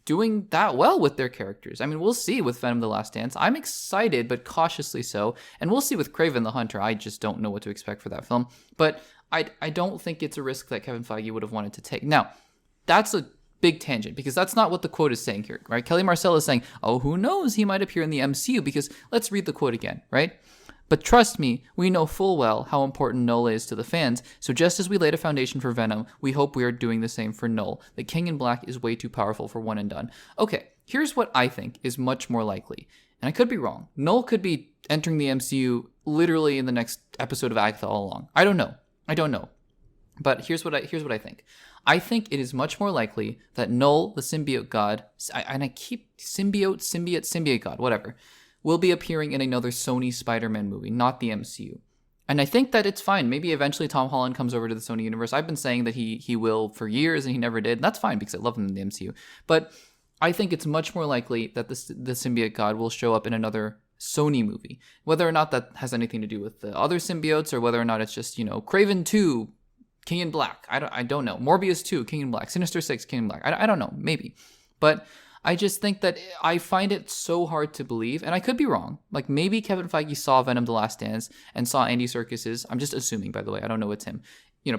doing that well with their characters. I mean, we'll see with Venom The Last Dance. I'm excited, but cautiously so. And we'll see with Kraven the Hunter. I just don't know what to expect for that film. But I don't think it's a risk that Kevin Feige would have wanted to take. Now, that's a big tangent, because that's not what the quote is saying here, right? Kelly Marcel is saying, oh, who knows? He might appear in the MCU, because let's read the quote again, right? But trust me, we know full well how important Knull is to the fans, so just as we laid a foundation for Venom, we hope we are doing the same for Knull. The King in Black is way too powerful for one and done. Okay, here's what I think is much more likely, and I could be wrong. Knull could be entering the MCU literally in the next episode of Agatha all along. I don't know. But here's what I think. I think it is much more likely that Knull, the symbiote god, symbiote god, whatever, will be appearing in another Sony Spider-Man movie, not the MCU. And I think that it's fine. Maybe eventually Tom Holland comes over to the Sony universe. I've been saying that he will for years, and he never did. And that's fine, because I love him in the MCU. But I think it's much more likely that the symbiote god will show up in another Sony movie. Whether or not that has anything to do with the other symbiotes, or whether or not it's just, Kraven 2, King in Black. I don't know. Morbius 2, King in Black. Sinister 6, King in Black. I don't know. Maybe. But I just think that I find it so hard to believe, and I could be wrong. Like, maybe Kevin Feige saw Venom The Last Dance and saw Andy Serkis's, I'm just assuming, by the way, I don't know it's him,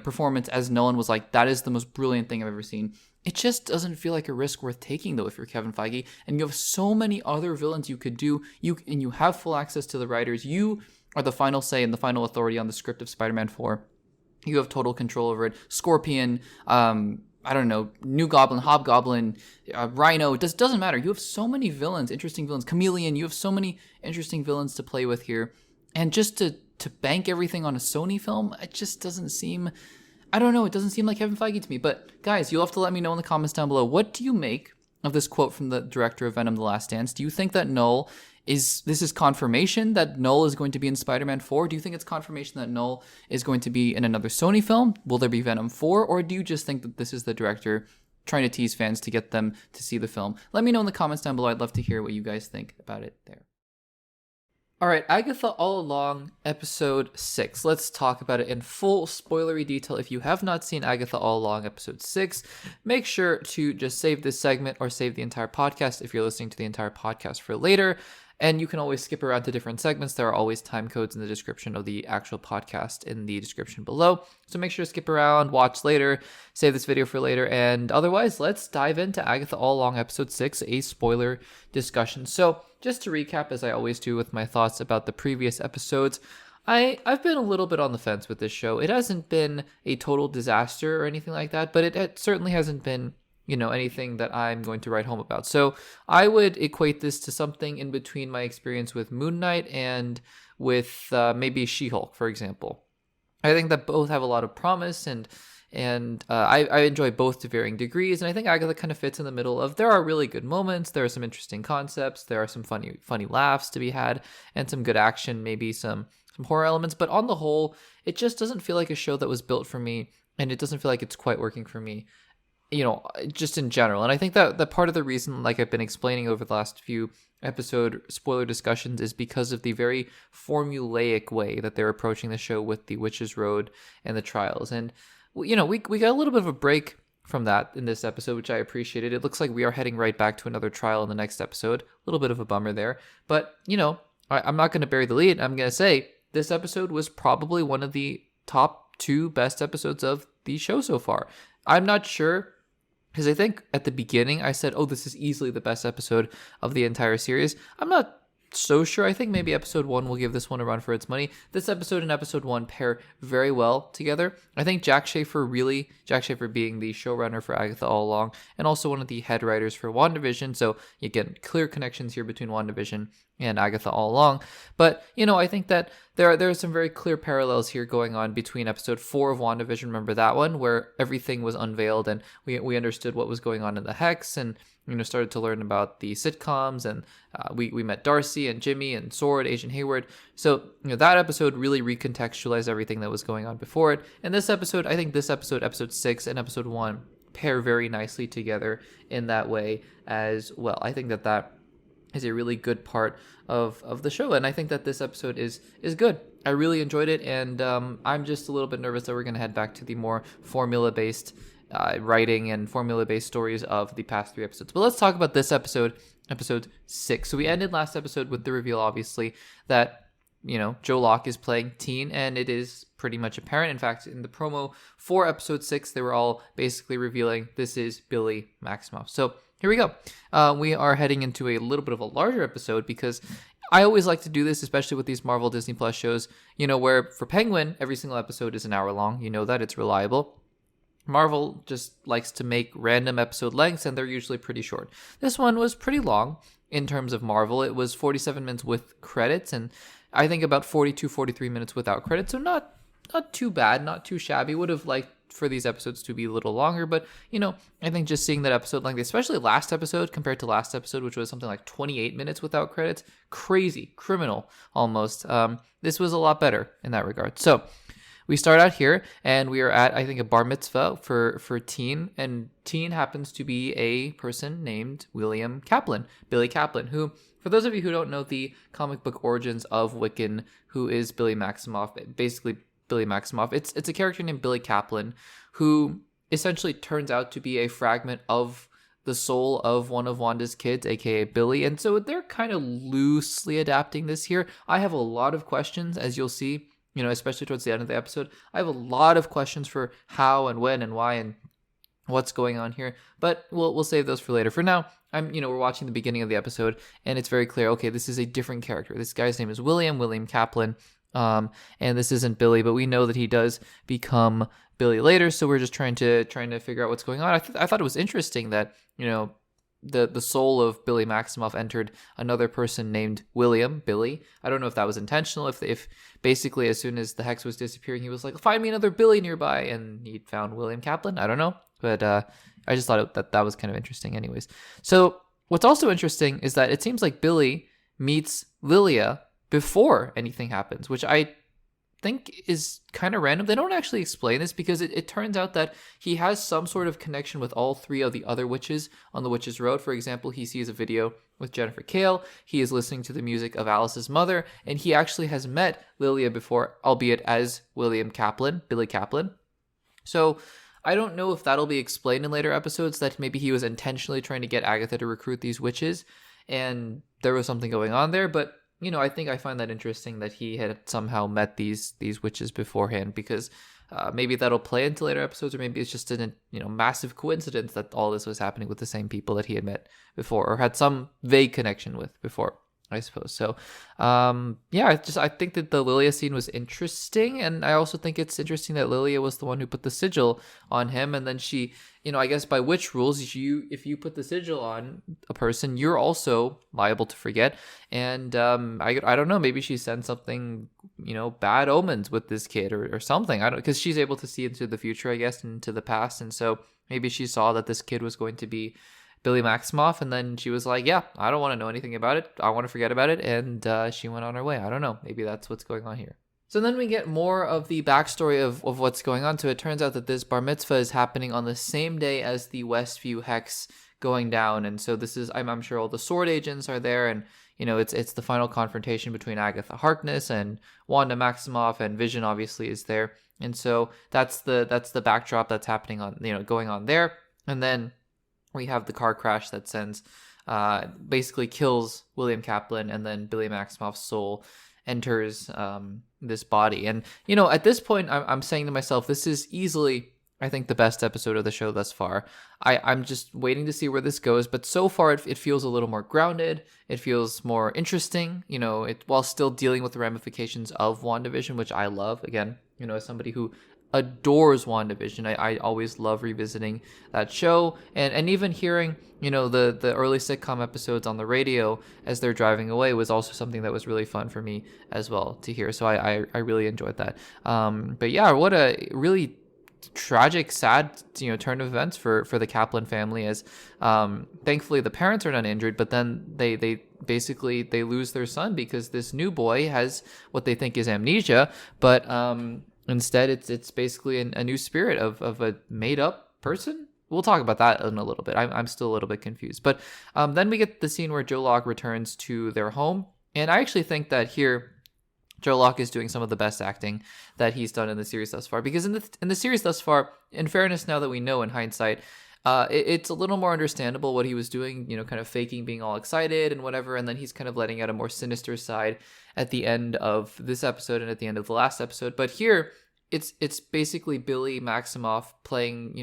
performance as Nolan, was like, that is the most brilliant thing I've ever seen. It just doesn't feel like a risk worth taking, though, if you're Kevin Feige, and you have so many other villains you could do, and you have full access to the writers. You are the final say and the final authority on the script of Spider-Man 4. You have total control over it. Scorpion, I don't know, New Goblin, Hobgoblin, Rhino, it doesn't matter. You have so many villains, interesting villains. Chameleon, you have so many interesting villains to play with here. And just to bank everything on a Sony film, it just doesn't seem, I don't know, it doesn't seem like Kevin Feige to me. But guys, you'll have to let me know in the comments down below. What do you make of this quote from the director of Venom The Last Dance? Do you think that Knull is confirmation that Knull is going to be in Spider-Man 4? Do you think it's confirmation that Knull is going to be in another Sony film? Will there be Venom 4? Or do you just think that this is the director trying to tease fans to get them to see the film? Let me know in the comments down below. I'd love to hear what you guys think about it there. All right, Agatha All Along, episode 6. Let's talk about it in full spoilery detail. If you have not seen Agatha All Along, episode 6, make sure to just save this segment or save the entire podcast if you're listening to the entire podcast for later. And you can always skip around to different segments. There are always time codes in the description of the actual podcast in the description below. So make sure to skip around, watch later, save this video for later. And otherwise, let's dive into Agatha All Along episode 6, a spoiler discussion. So just to recap, as I always do with my thoughts about the previous episodes, I've been a little bit on the fence with this show. It hasn't been a total disaster or anything like that, but it certainly hasn't been, anything that I'm going to write home about. So I would equate this to something in between my experience with Moon Knight and with maybe She-Hulk, for example. I think that both have a lot of promise, and I enjoy both to varying degrees. And I think Agatha kind of fits in the middle of, there are really good moments, there are some interesting concepts, there are some funny laughs to be had, and some good action, maybe some horror elements. But on the whole, it just doesn't feel like a show that was built for me, and it doesn't feel like it's quite working for me, just in general. And I think that part of the reason, like I've been explaining over the last few episode spoiler discussions, is because of the very formulaic way that they're approaching the show with the Witch's Road and the trials. And we got a little bit of a break from that in this episode, which I appreciated. It looks like we are heading right back to another trial in the next episode. A little bit of a bummer there, but I'm not going to bury the lead. I'm going to say this episode was probably one of the top 2 best episodes of the show so far. I'm not sure, because I think at the beginning I said, oh, this is easily the best episode of the entire series. I'm not so sure. I think maybe episode 1 will give this one a run for its money. This episode and episode 1 pair very well together. I think Jack Schaefer being the showrunner for Agatha All Along, and also one of the head writers for WandaVision. So you get clear connections here between WandaVision and Agatha All Along. But, I think that there are some very clear parallels here going on between episode 4 of WandaVision. Remember that one, where everything was unveiled and we understood what was going on in the Hex, and started to learn about the sitcoms, and we met Darcy and Jimmy and Sword, Agent Hayward. So, that episode really recontextualized everything that was going on before it. And this episode, I think this episode 6 and episode 1 pair very nicely together in that way as well. I think that is a really good part of the show, and I think that this episode is good. I really enjoyed it, and I'm just a little bit nervous that we're going to head back to the more formula-based writing and formula-based stories of the past 3 episodes. But let's talk about this episode 6. So we ended last episode with the reveal, obviously, that Joe Locke is playing Teen, and it is pretty much apparent. In fact, in the promo for episode 6, they were all basically revealing this is Billy Maximoff. So here we go. We are heading into a little bit of a larger episode, because I always like to do this, especially with these Marvel Disney Plus shows, where for Penguin, every single episode is an hour long. That it's reliable. Marvel just likes to make random episode lengths, and they're usually pretty short. This one was pretty long in terms of Marvel. It was 47 minutes with credits, and I think about 43 minutes without credits. So not too bad, not too shabby. Would have liked for these episodes to be a little longer, but I think just seeing that episode length, especially last episode compared to last episode, which was something like 28 minutes without credits, crazy, criminal almost. This was a lot better in that regard. So we start out here, and we are at, I think, a bar mitzvah for Teen, and Teen happens to be a person named William Kaplan, Billy Kaplan, who, for those of you who don't know the comic book origins of Wiccan, who is Billy Maximoff, basically Billy Maximoff, it's a character named Billy Kaplan, who essentially turns out to be a fragment of the soul of one of Wanda's kids, aka Billy, and so they're kind of loosely adapting this here. I have a lot of questions, as you'll see, especially towards the end of the episode. I have a lot of questions for how and when and why and what's going on here, but we'll save those for later. For now, we're watching the beginning of the episode, and it's very clear, okay, this is a different character. This guy's name is William Kaplan, and this isn't Billy, but we know that he does become Billy later, so we're just trying to figure out what's going on. I thought it was interesting that, the soul of Billy Maximoff entered another person named Billy. I don't know if that was intentional, if basically as soon as the Hex was disappearing, he was like, find me another Billy nearby, and he found William Kaplan. I don't know, but I just thought that was kind of interesting anyways. So what's also interesting is that it seems like Billy meets Lilia before anything happens, which I think is kind of random. They don't actually explain this, because it turns out that he has some sort of connection with all 3 of the other witches on the Witch's Road. For example, he sees a video with Jennifer Kale, he is listening to the music of Alice's mother, and he actually has met Lilia before, albeit as William Kaplan, Billy Kaplan. So I don't know if that'll be explained in later episodes, that maybe he was intentionally trying to get Agatha to recruit these witches. and there was something going on there. But I think I find that interesting that he had somehow met these witches beforehand, because maybe that'll play into later episodes, or maybe it's just a massive coincidence that all this was happening with the same people that he had met before, or had some vague connection with before, I suppose. So, I think that the Lilia scene was interesting, and I also think it's interesting that Lilia was the one who put the sigil on him, and then she, I guess by witch rules, if you put the sigil on a person, you're also liable to forget. And I don't know, maybe she sent something, bad omens with this kid or something. I don't, because she's able to see into the future, I guess, into the past, and so maybe she saw that this kid was going to be Billy Maximoff, and then she was like, yeah, I don't want to know anything about it. I want to forget about it. And she went on her way. I don't know. Maybe that's what's going on here. So then we get more of the backstory of what's going on. So it turns out that this bar mitzvah is happening on the same day as the Westview hex going down. And so this is, I'm sure all the sword agents are there, and it's the final confrontation between Agatha Harkness and Wanda Maximoff, and Vision obviously is there. And so that's the backdrop that's happening on, going on there. And then we have the car crash that basically kills William Kaplan, and then Billy Maximoff's soul enters this body. And, at this point, I'm saying to myself, this is easily, I think, the best episode of the show thus far. I'm just waiting to see where this goes, but so far it feels a little more grounded. It feels more interesting, while still dealing with the ramifications of WandaVision, which I love. Again, as somebody who adores WandaVision, I always love revisiting that show, and even hearing the early sitcom episodes on the radio as they're driving away was also something that was really fun for me as well to hear. So I really enjoyed that. But yeah, what a really tragic, sad turn of events for the Kaplan family, as thankfully the parents are not injured, but then they basically lose their son because this new boy has what they think is amnesia, but instead, it's basically a new spirit of a made-up person. We'll talk about that in a little bit. I'm still a little bit confused. But then we get the scene where Joe Locke returns to their home. And I actually think that here, Joe Locke is doing some of the best acting that he's done in the series thus far. Because in the series thus far, in fairness, now that we know in hindsight, it's a little more understandable what he was doing, kind of faking being all excited and whatever, and then he's kind of letting out a more sinister side at the end of this episode and at the end of the last episode. But here, it's basically Billy Maximoff playing,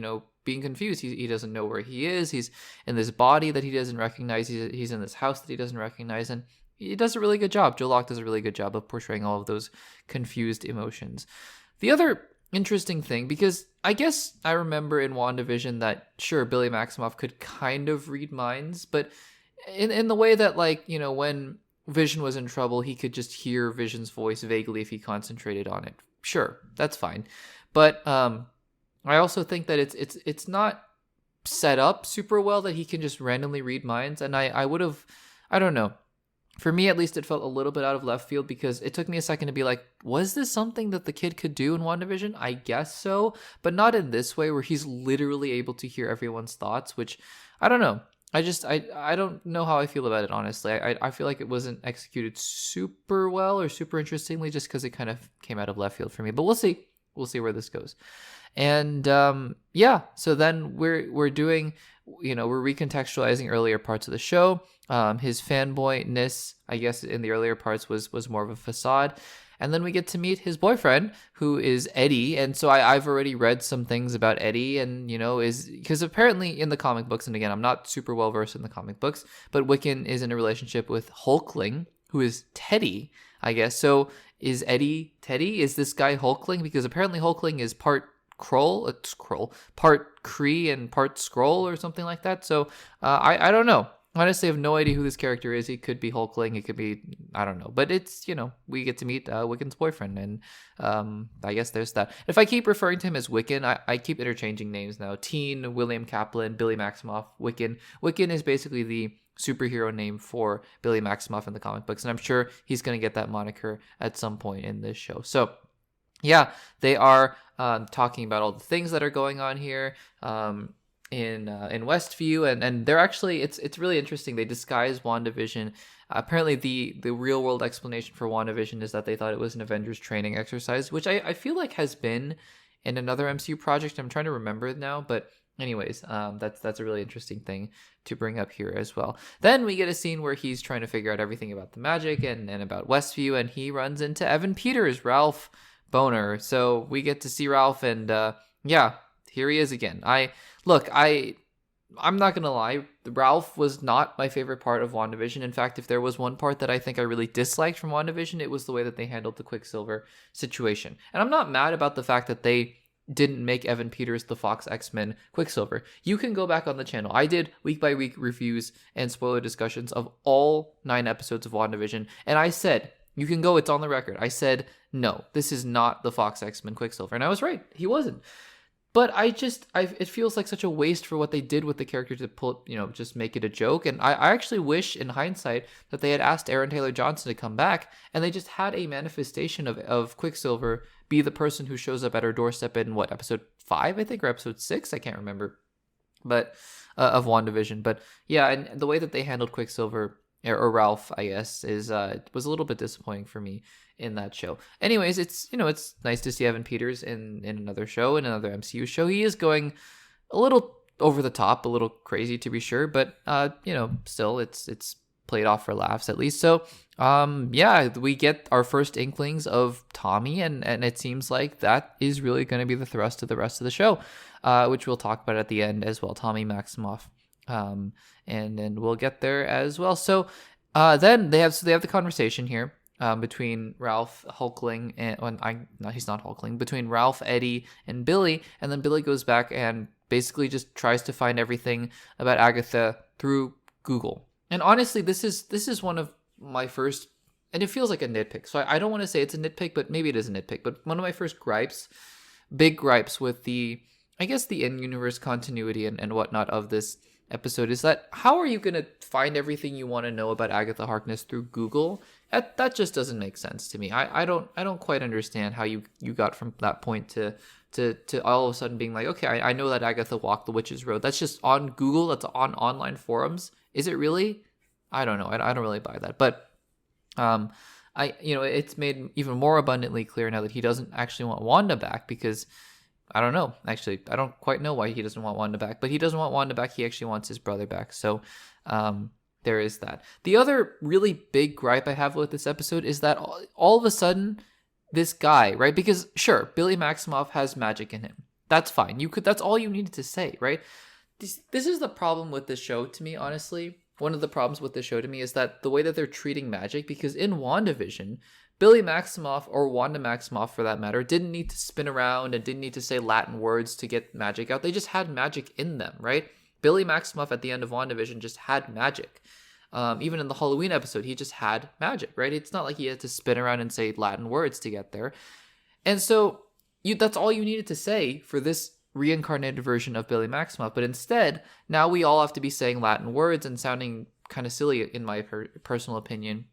being confused. He doesn't know where he is. He's in this body that he doesn't recognize. He's in this house that he doesn't recognize, and he does a really good job. Joe Locke does a really good job of portraying all of those confused emotions. The other interesting thing, because I guess I remember in WandaVision that, sure, Billy Maximoff could kind of read minds, but in the way that, when Vision was in trouble, he could just hear Vision's voice vaguely if he concentrated on it. Sure, that's fine. But I also think that it's not set up super well that he can just randomly read minds, and I would have, I don't know. For me, at least, it felt a little bit out of left field, because it took me a second to be like, was this something that the kid could do in WandaVision? I guess so, but not in this way where he's literally able to hear everyone's thoughts, which, I don't know. I don't know how I feel about it, honestly. I feel like it wasn't executed super well or super interestingly, just because it kind of came out of left field for me. But we'll see. We'll see where this goes. And so then we're doing, we're recontextualizing earlier parts of the show. His fanboyness, I guess, in the earlier parts was more of a facade. And then we get to meet his boyfriend, who is Eddie. And so I've already read some things about Eddie, and, is because apparently in the comic books, and again, I'm not super well versed in the comic books, but Wiccan is in a relationship with Hulkling, who is Teddy, I guess. So is Eddie Teddy? Is this guy Hulkling? Because apparently Hulkling is part part Kree and part Skrull or something like that. So I don't know. Honestly, I have no idea who this character is. He could be Hulkling. It could be, I don't know. But it's, we get to meet Wiccan's boyfriend. And I guess there's that. If I keep referring to him as Wiccan, I keep interchanging names now. Teen, William Kaplan, Billy Maximoff, Wiccan. Wiccan is basically the superhero name for Billy Maximoff in the comic books. And I'm sure he's going to get that moniker at some point in this show. So, yeah, they are talking about all the things that are going on here. In Westview, and they're actually, it's really interesting. They disguise WandaVision. Apparently the real world explanation for WandaVision is that they thought it was an Avengers training exercise, which I feel like has been in another MCU project. I'm trying to remember it now, but anyways, that's a really interesting thing to bring up here as well. Then we get a scene where he's trying to figure out everything about the magic and about Westview, and he runs into Evan Peters, Ralph Boner. So we get to see Ralph, and yeah, here he is again. I'm not gonna lie, Ralph was not my favorite part of WandaVision. In fact, if there was one part that I think I really disliked from WandaVision, it was the way that they handled the Quicksilver situation. And I'm not mad about the fact that they didn't make Evan Peters the Fox X-Men Quicksilver. You can go back on the channel. I did week by week reviews and spoiler discussions of all 9 episodes of WandaVision, and I said, you can go, it's on the record, I said, no, this is not the Fox X-Men Quicksilver. And I was right, he wasn't. But it feels like such a waste for what they did with the character to pull, just make it a joke. And I actually wish, in hindsight, that they had asked Aaron Taylor Johnson to come back, and they just had a manifestation of Quicksilver be the person who shows up at her doorstep in episode 5, I think, or episode 6, I can't remember, but of WandaVision. But yeah, and the way that they handled Quicksilver, or Ralph, I guess, was a little bit disappointing for me in that show. Anyways, it's nice to see Evan Peters in another show, in another MCU show. He is going a little over the top, a little crazy to be sure, but still it's played off for laughs at least. So yeah, we get our first inklings of Tommy, and it seems like that is really going to be the thrust of the rest of the show, which we'll talk about at the end as well. Tommy Maximoff. And then we'll get there as well. So then they have the conversation here between Ralph Hulkling and he's not Hulkling, between Ralph, Eddie, and Billy, and then Billy goes back and basically just tries to find everything about Agatha through Google. And honestly, this is one of my first, and it feels like a nitpick, so I don't want to say it's a nitpick, but maybe it is a nitpick, but one of my first big gripes with the in-universe continuity and whatnot of this episode is that how are you going to find everything you want to know about Agatha Harkness through Google? That just doesn't make sense to me. I don't quite understand how you got from that point to all of a sudden being like, okay, I know that Agatha walked the Witch's Road. That's just on Google. That's on online forums. Is it really? I don't know. I don't really buy that. But it's made even more abundantly clear now that he doesn't actually want Wanda back, because I don't know. Actually, I don't quite know why he doesn't want Wanda back, but he doesn't want Wanda back. He actually wants his brother back. So there is that. The other really big gripe I have with this episode is that all of a sudden, this guy, right? Because sure, Billy Maximoff has magic in him. That's fine. That's all you needed to say, right? This is the problem with this show to me, honestly. One of the problems with this show to me is that the way that they're treating magic, because in WandaVision, Billy Maximoff, or Wanda Maximoff for that matter, didn't need to spin around and didn't need to say Latin words to get magic out. They just had magic in them, right? Billy Maximoff at the end of WandaVision just had magic. Even in the Halloween episode, he just had magic, right? It's not like he had to spin around and say Latin words to get there. And so that's all you needed to say for this reincarnated version of Billy Maximoff. But instead, now we all have to be saying Latin words and sounding kind of silly, in my personal opinion.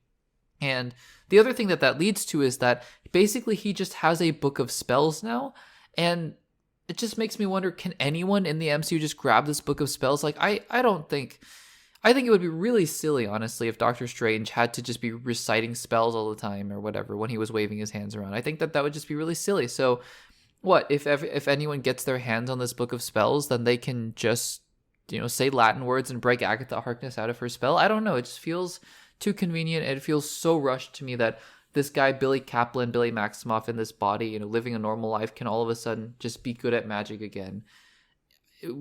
And the other thing that leads to is that basically he just has a book of spells now, and it just makes me wonder, can anyone in the MCU just grab this book of spells? Like, I think it would be really silly, honestly, if Doctor Strange had to just be reciting spells all the time or whatever when he was waving his hands around. I think that would just be really silly. So what if anyone gets their hands on this book of spells, then they can just say Latin words and break Agatha Harkness out of her spell? I don't know. It just feels too convenient. It feels so rushed to me that this guy, Billy Kaplan, Billy Maximoff, in this body, living a normal life, can all of a sudden just be good at magic again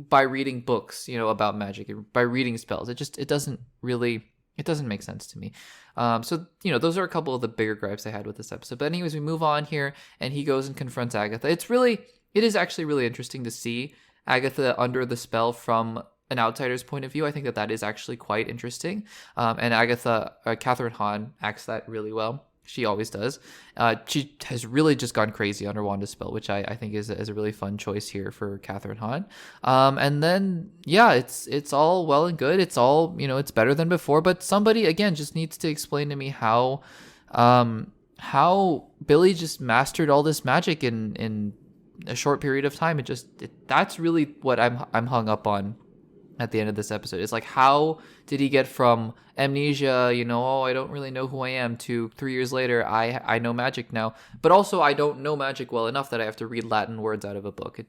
by reading books, about magic, by reading spells. It doesn't make sense to me. So those are a couple of the bigger gripes I had with this episode. But anyways, we move on here, and he goes and confronts Agatha. It is actually really interesting to see Agatha under the spell from an outsider's point of view. I think that is actually quite interesting. And Agatha, Catherine Hahn, acts that really well. She always does. She has really just gone crazy under Wanda's spell, which I think is a really fun choice here for Catherine Hahn. And then, yeah, it's all well and good. It's all, it's better than before. But somebody, again, just needs to explain to me how Billy just mastered all this magic in a short period of time. That's really what I'm hung up on at the end of this episode. It's like, how did he get from amnesia, I don't really know who I am, to 3 years later, I know magic now, but also I don't know magic well enough that I have to read Latin words out of a book.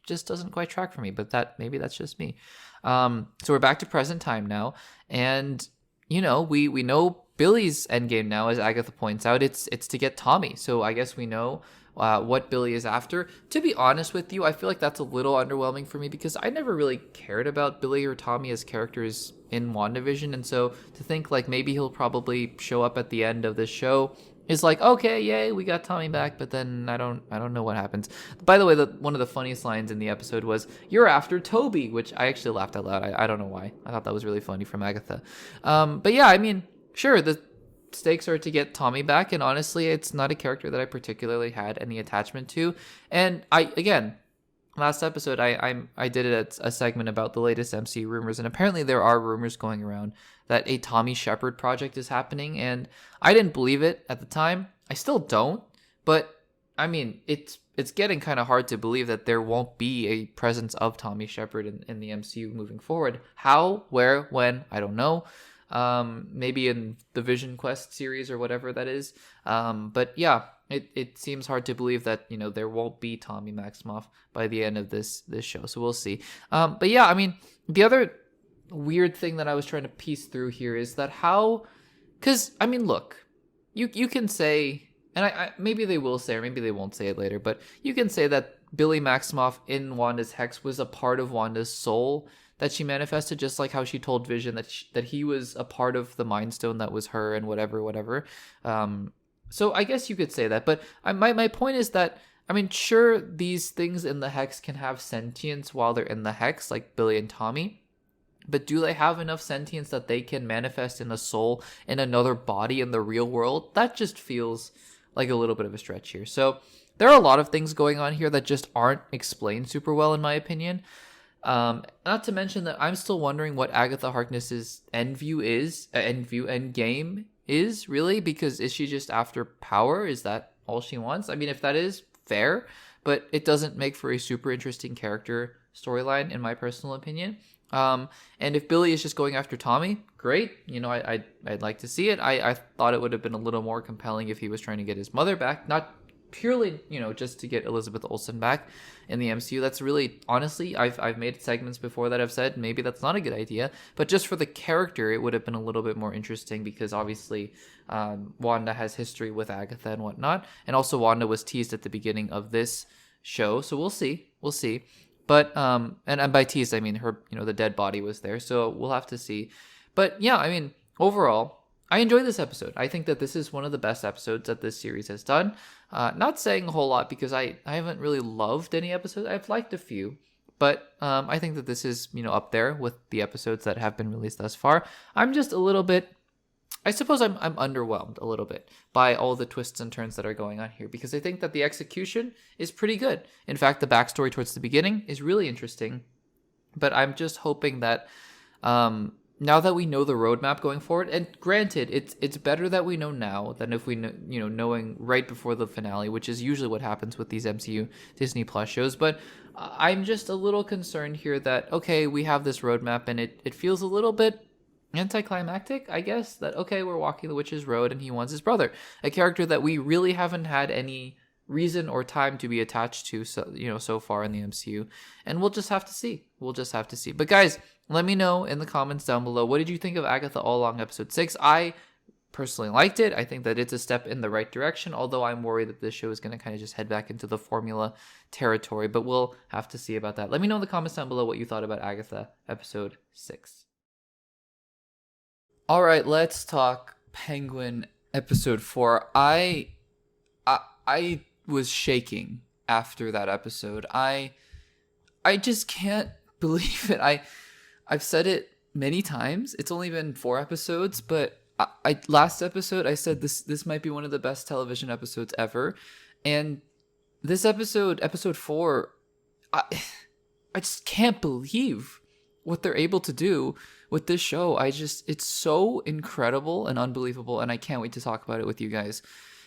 just doesn't quite track for me, but maybe that's just me. So we're back to present time now, and we know Billy's endgame now, as Agatha points out. It's to get Tommy. So I guess we know what Billy is after. To be honest with you, I feel like that's a little underwhelming for me because I never really cared about Billy or Tommy as characters in WandaVision, and so to think like maybe he'll probably show up at the end of this show is like, okay, yay, we got Tommy back, but then I don't know what happens. By the way, one of the funniest lines in the episode was, "You're after Toby," which I actually laughed out loud. I don't know why. I thought that was really funny from Agatha. But yeah, I mean, sure, the stakes are to get Tommy back, and honestly, it's not a character that I particularly had any attachment to. And last episode, I did a segment about the latest MCU rumors, and apparently there are rumors going around that a Tommy Shepard project is happening, and I didn't believe it at the time. I still don't, but I mean, it's getting kind of hard to believe that there won't be a presence of Tommy Shepard in the MCU moving forward. How, where, when, I don't know. Maybe in the Vision Quest series or whatever that is. But yeah, it seems hard to believe that, there won't be Tommy Maximoff by the end of this show. So we'll see. But yeah, I mean, the other weird thing that I was trying to piece through here is that because I mean, look, you can say, and I maybe they will say, or maybe they won't say it later, but you can say that Billy Maximoff in Wanda's Hex was a part of Wanda's soul that she manifested, just like how she told Vision that he was a part of the Mind Stone that was her and whatever. So I guess you could say that, but my point is that, I mean, sure, these things in the Hex can have sentience while they're in the Hex, like Billy and Tommy, but do they have enough sentience that they can manifest in a soul in another body in the real world? That just feels like a little bit of a stretch here. So there are a lot of things going on here that just aren't explained super well, in my opinion. Not to mention that I'm still wondering what Agatha Harkness's end game is, really, because is she just after power? Is that all she wants? I mean, if that is, fair, but it doesn't make for a super interesting character storyline, in my personal opinion. And if Billy is just going after Tommy, great. I'd like to see it. I thought it would have been a little more compelling if he was trying to get his mother back, not purely, just to get Elizabeth Olsen back in the MCU. That's really, honestly, I've made segments before that I've said maybe that's not a good idea, but just for the character, it would have been a little bit more interesting because obviously Wanda has history with Agatha and whatnot, and also Wanda was teased at the beginning of this show, so we'll see. But and by teased I mean her, the dead body was there, so we'll have to see. But yeah, I mean, overall, I enjoyed this episode. I think that this is one of the best episodes that this series has done. Not saying a whole lot because I haven't really loved any episodes. I've liked a few, but I think that this is, up there with the episodes that have been released thus far. I'm just a little bit, I suppose I'm underwhelmed a little bit by all the twists and turns that are going on here because I think that the execution is pretty good. In fact, the backstory towards the beginning is really interesting, but I'm just hoping that now that we know the roadmap going forward, and granted, it's better that we know now than if we know, knowing right before the finale, which is usually what happens with these MCU Disney Plus shows. But I'm just a little concerned here that, okay, we have this roadmap and it feels a little bit anticlimactic, I guess, that, okay, we're walking the witch's road and he wants his brother, a character that we really haven't had any reason or time to be attached to, so far in the MCU, and we'll just have to see. But guys, let me know in the comments down below, what did you think of Agatha All Along episode 6? I personally liked it. I think that it's a step in the right direction, although I'm worried that this show is going to kind of just head back into the formula territory, but we'll have to see about that. Let me know in the comments down below what you thought about Agatha episode 6. All right, let's talk Penguin episode 4. I was shaking after that episode. I just can't believe it. I've said it many times. It's only been 4 episodes, but I last episode I said this might be one of the best television episodes ever, and this episode 4, I just can't believe what they're able to do with this show. It's so incredible and unbelievable, and I can't wait to talk about it with you guys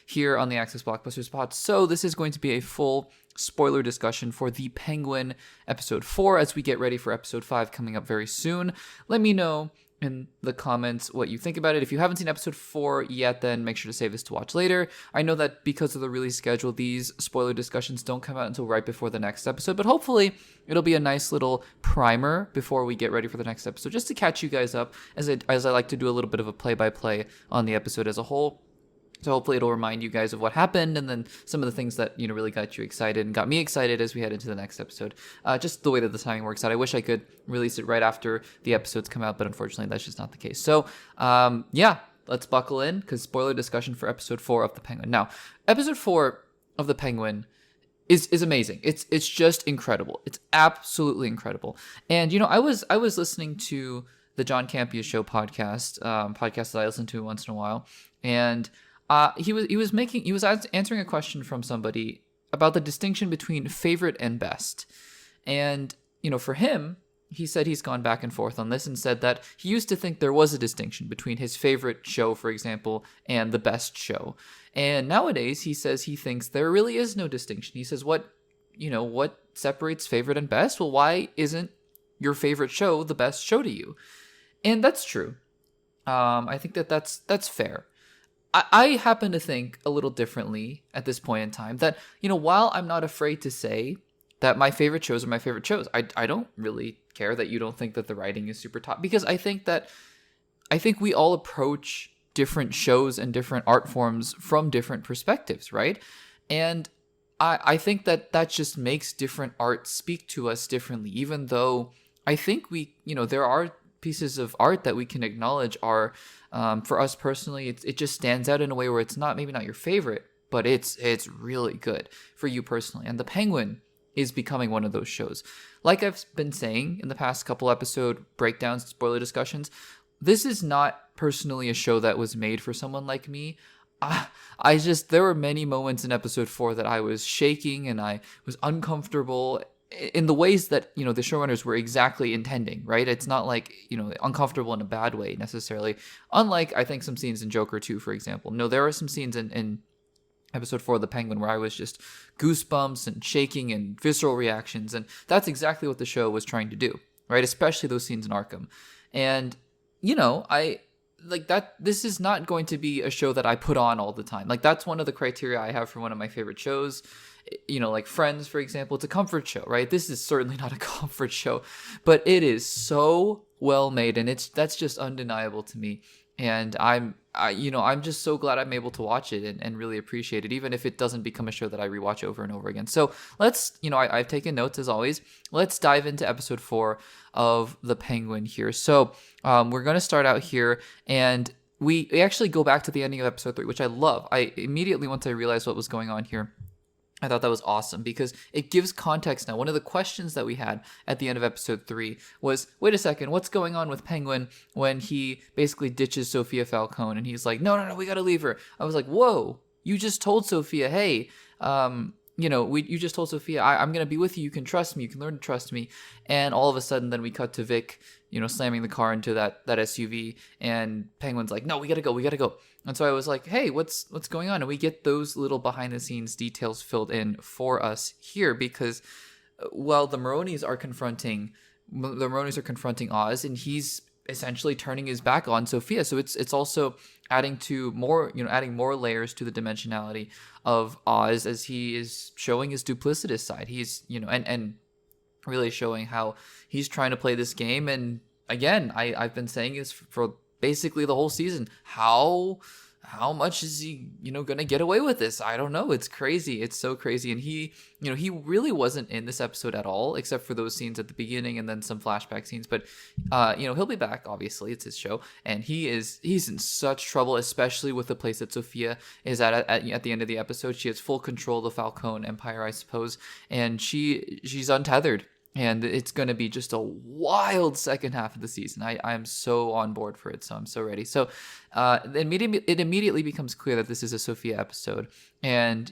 here on the Access Blockbusters pod. So this is going to be a full spoiler discussion for the Penguin episode 4 as we get ready for episode 5 coming up very soon. Let me know in the comments what you think about it. If you haven't seen episode 4 yet, then make sure to save this to watch later. I know that because of the release schedule, these spoiler discussions don't come out until right before the next episode, but hopefully it'll be a nice little primer before we get ready for the next episode, just to catch you guys up, as I like to do a little bit of a play-by-play on the episode as a whole. So hopefully it'll remind you guys of what happened, and then some of the things that, really got you excited and got me excited as we head into the next episode. Just the way that the timing works out. I wish I could release it right after the episodes come out, but unfortunately that's just not the case. So, yeah, let's buckle in, because spoiler discussion for episode 4 of The Penguin. Now, episode 4 of The Penguin is amazing. It's just incredible. It's absolutely incredible. And, I was listening to the John Campea Show podcast that I listen to once in a while, and he was answering a question from somebody about the distinction between favorite and best. And, for him, he said he's gone back and forth on this and said that he used to think there was a distinction between his favorite show, for example, and the best show. And nowadays he says he thinks there really is no distinction. He says, what separates favorite and best? Well, why isn't your favorite show the best show to you? And that's true. I think that's fair. I happen to think a little differently at this point in time, that, while I'm not afraid to say that my favorite shows are my favorite shows, I don't really care that you don't think that the writing is super top, because I think we all approach different shows and different art forms from different perspectives, right? And I think that just makes different art speak to us differently, even though I think there are pieces of art that we can acknowledge are, for us personally, it just stands out in a way where it's maybe not your favorite, but it's really good for you personally. And The Penguin is becoming one of those shows. Like I've been saying in the past couple episode breakdowns, spoiler discussions, this is not personally a show that was made for someone like me. There were many moments in episode 4 that I was shaking and I was uncomfortable in the ways that, the showrunners were exactly intending, right? It's not like, uncomfortable in a bad way necessarily. Unlike, I think, some scenes in Joker 2, for example. No, there are some scenes in episode 4 of The Penguin where I was just goosebumps and shaking and visceral reactions. And that's exactly what the show was trying to do, right? Especially those scenes in Arkham. And, I like that. This is not going to be a show that I put on all the time. Like, that's one of the criteria I have for one of my favorite shows. Like Friends, for example, it's a comfort show, right? This is certainly not a comfort show, but it is so well made, and that's just undeniable to me. And I'm just so glad I'm able to watch it and really appreciate it, even if it doesn't become a show that I rewatch over and over again. So let's, I've taken notes as always. Let's dive into episode 4 of The Penguin here. So we're going to start out here, and we actually go back to the ending of episode 3, which I love. I immediately, once I realized what was going on here, I thought that was awesome because it gives context now. One of the questions that we had at the end of episode 3 was, wait a second, what's going on with Penguin when he basically ditches Sophia Falcone? And he's like, no, we got to leave her. I was like, whoa, you just told Sophia, hey, you just told Sophia, I'm going to be with you. You can trust me. You can learn to trust me. And all of a sudden, then we cut to Vic, slamming the car into that SUV. And Penguin's like, no, we got to go. And so I was like, hey, what's going on? And we get those little behind the scenes details filled in for us here because, well, the Maronis are confronting Oz, and he's essentially turning his back on Sophia. So it's also adding more layers to the dimensionality of Oz as he is showing his duplicitous side. He's, and really showing how he's trying to play this game. And again, I've been saying this for basically the whole season. How much is he, going to get away with this? I don't know. It's crazy. It's so crazy. And he really wasn't in this episode at all, except for those scenes at the beginning and then some flashback scenes. But, he'll be back, obviously. It's his show. And he's in such trouble, especially with the place that Sophia is at the end of the episode. She has full control of the Falcone Empire, I suppose. And she's untethered. And it's going to be just a wild second half of the season. I'm so on board for it, so I'm so ready. So it immediately becomes clear that this is a Sophia episode. And,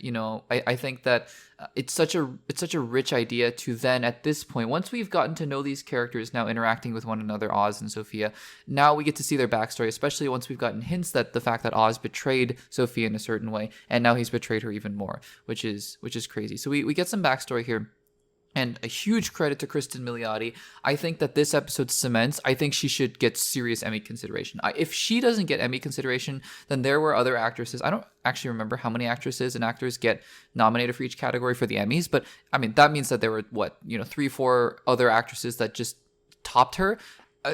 I think that it's such a rich idea to then, at this point, once we've gotten to know these characters now interacting with one another, Oz and Sophia, now we get to see their backstory, especially once we've gotten hints that the fact that Oz betrayed Sophia in a certain way, and now he's betrayed her even more, which is crazy. So we get some backstory here And a huge credit to Kristen Milioti. I think that this episode cements. I think she should get serious Emmy consideration. If she doesn't get Emmy consideration, then there were other actresses. I don't actually remember how many actresses and actors get nominated for each category for the Emmys, but I mean that means that there were 3-4 other actresses that just topped her,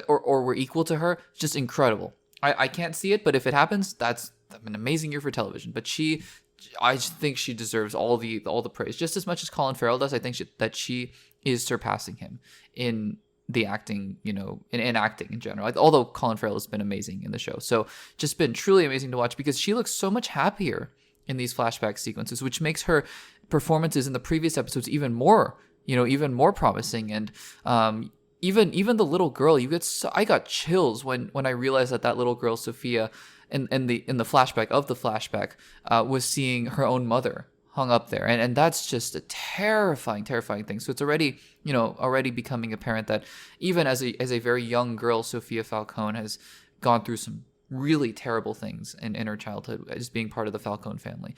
or were equal to her. Just incredible. I can't see it, but if it happens, that's an amazing year for television. But I just think she deserves all the praise, just as much as Colin Farrell does. I think that she is surpassing him in the acting, in acting in general. Although Colin Farrell has been amazing in the show, so just been truly amazing to watch because she looks so much happier in these flashback sequences, which makes her performances in the previous episodes even more promising. And even the little girl, I got chills when I realized that little girl Sophia, in the flashback was seeing her own mother hung up there, and that's just a terrifying thing. So it's already becoming apparent that even as a very young girl, Sophia Falcone has gone through some really terrible things in her childhood as being part of the Falcone family.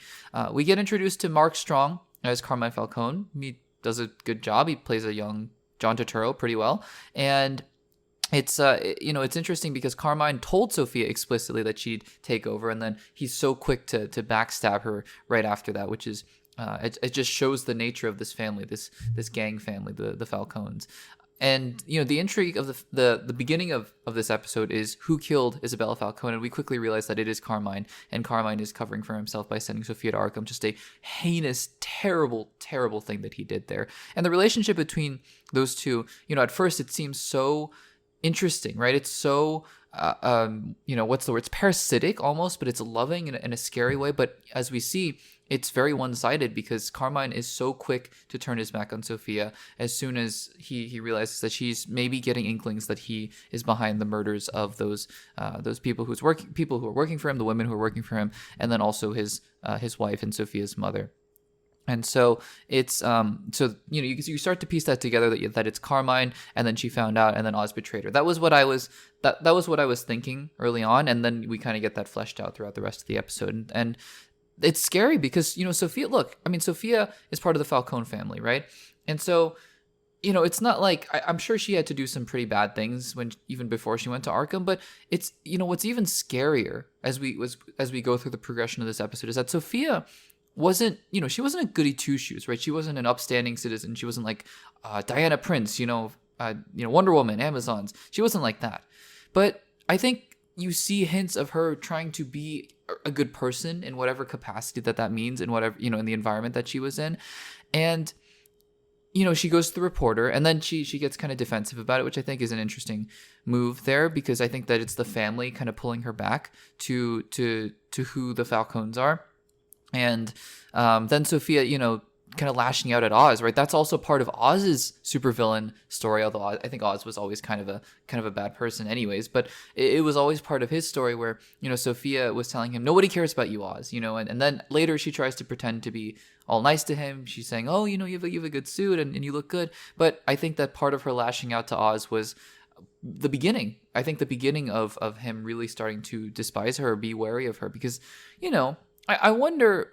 We get introduced to Mark Strong as Carmine Falcone. He does a good job. He plays a young John Turturro pretty well, and it's interesting because Carmine told Sophia explicitly that she'd take over, and then he's so quick to backstab her right after that, which is it just shows the nature of this family, this gang family, the Falcones. And the intrigue of the beginning of this episode is who killed Isabella Falcone, and we quickly realize that it is Carmine, and Carmine is covering for himself by sending Sophia to Arkham. Just a heinous, terrible thing that he did there. And the relationship between those two, at first it seems so interesting, right? It's so what's the word? It's parasitic almost, but it's loving in a scary way. But as we see, it's very one-sided because Carmine is so quick to turn his back on Sophia as soon as he realizes that she's maybe getting inklings that he is behind the murders of those people who are working for him, the women who are working for him, and then also his wife and Sophia's mother. And so it's you start to piece that together that it's Carmine, and then she found out, and then Oz betrayed her. That was what I was thinking early on, and then we kind of get that fleshed out throughout the rest of the episode. And it's scary because Sophia. Look, I mean, Sophia is part of the Falcone family, right? And so it's not like I'm sure she had to do some pretty bad things even before she went to Arkham. But it's what's even scarier as we go through the progression of this episode is that Sophia she wasn't a goody two shoes, right? She wasn't an upstanding citizen. She wasn't like Diana Prince, Wonder Woman, Amazons. She wasn't like that. But I think you see hints of her trying to be a good person in whatever capacity that means, in whatever in the environment that she was in. And she goes to the reporter, and then she gets kind of defensive about it, which I think is an interesting move there, because I think that it's the family kind of pulling her back to who the Falcones are. And then Sophia, kind of lashing out at Oz, right? That's also part of Oz's supervillain story, although I think Oz was always kind of a bad person anyways. But it was always part of his story where, Sophia was telling him, nobody cares about you, Oz, and then later she tries to pretend to be all nice to him. She's saying, oh, you have a good suit and you look good. But I think that part of her lashing out to Oz was the beginning. I think the beginning of him really starting to despise her or be wary of her, because, I wonder,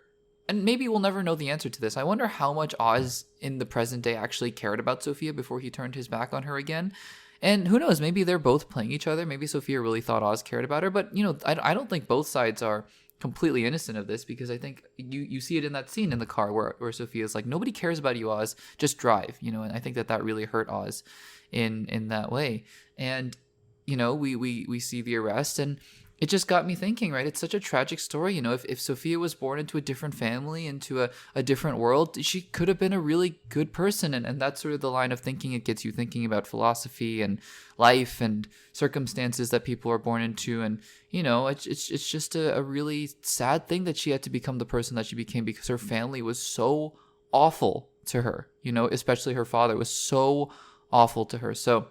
and maybe we'll never know the answer to this, I wonder how much Oz in the present day actually cared about Sophia before he turned his back on her again. And who knows, maybe they're both playing each other. Maybe Sophia really thought Oz cared about her. But, I don't think both sides are completely innocent of this, because I think you see it in that scene in the car where Sophia's like, nobody cares about you, Oz, just drive, and I think that really hurt Oz in that way. And, we see the arrest, and it just got me thinking, right? It's such a tragic story. If Sophia was born into a different family, into a different world, she could have been a really good person. And that's sort of the line of thinking it gets you thinking about philosophy and life and circumstances that people are born into. And, it's just a really sad thing that she had to become the person that she became, because her family was so awful to her, especially her father was so awful to her. So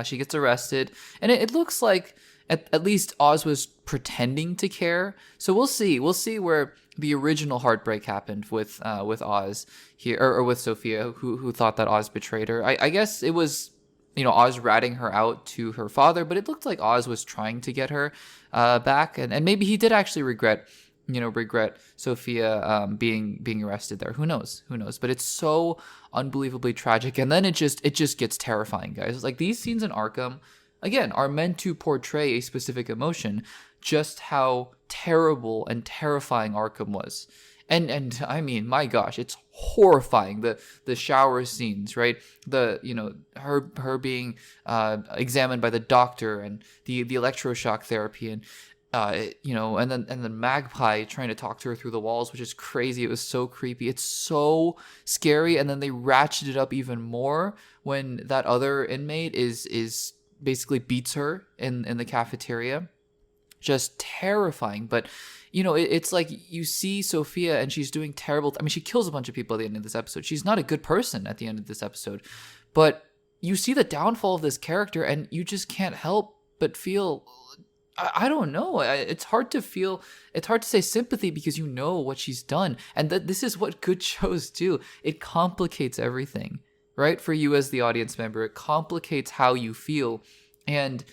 she gets arrested, and it looks like at least Oz was pretending to care. So we'll see where the original heartbreak happened with Oz here, or with Sophia, who thought that Oz betrayed her. I guess it was, Oz ratting her out to her father, but it looked like Oz was trying to get her back, and maybe he did actually regret regret Sophia being arrested there. Who knows? But it's so unbelievably tragic, and then it just gets terrifying, guys. Like, these scenes in Arkham, again, are meant to portray a specific emotion, just how terrible and terrifying Arkham was. And I mean, my gosh, it's horrifying. The shower scenes, right? Her being examined by the doctor, and the electroshock therapy, and and then Magpie trying to talk to her through the walls, which is crazy. It was so creepy. It's so scary. And then they ratcheted it up even more when that other inmate is basically beats her in the cafeteria. Just terrifying. But it's like you see Sophia and she's doing terrible. I mean, she kills a bunch of people at the end of this episode. She's not a good person at the end of this episode, but you see the downfall of this character, and you just can't help but feel. I don't know. It's hard to feel. It's hard to say sympathy because you know what she's done, and that this is what good shows do. It complicates everything, right? For you as the audience member, it complicates how you feel, and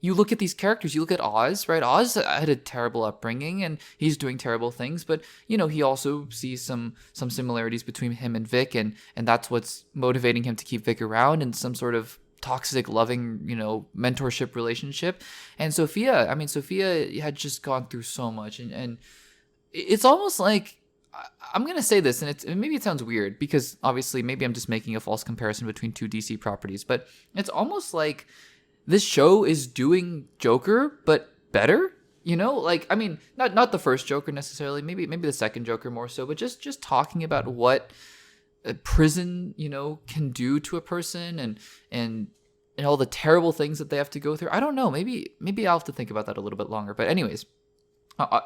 you look at these characters. You look at Oz, right? Oz had a terrible upbringing, and he's doing terrible things, but he also sees some similarities between him and Vic, and that's what's motivating him to keep Vic around, and some sort of toxic, loving, mentorship relationship. And Sophia had just gone through so much, and it's almost like, I'm going to say this, and maybe it sounds weird because obviously maybe I'm just making a false comparison between two DC properties, but it's almost like this show is doing Joker, but better, like, I mean, not the first Joker necessarily, maybe the second Joker more so, but just talking about what a prison, can do to a person, and all the terrible things that they have to go through. I don't know. Maybe I'll have to think about that a little bit longer. But anyways,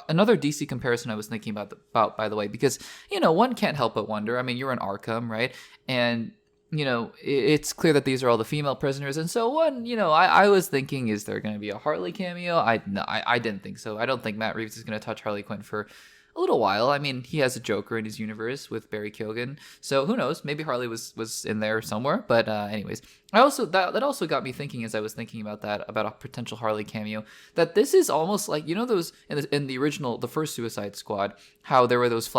another DC comparison I was thinking about, by the way, because, one can't help but wonder. I mean, you're in Arkham, right? And, it's clear that these are all the female prisoners. And so I was thinking, is there going to be a Harley cameo? I didn't think so. I don't think Matt Reeves is going to touch Harley Quinn for a little while. I mean, he has a Joker in his universe with Barry Keoghan, so who knows? Maybe Harley was in there somewhere. But anyways, that also got me thinking, as I was thinking about a potential Harley cameo, that this is almost like, those in the original, the first Suicide Squad, how there were those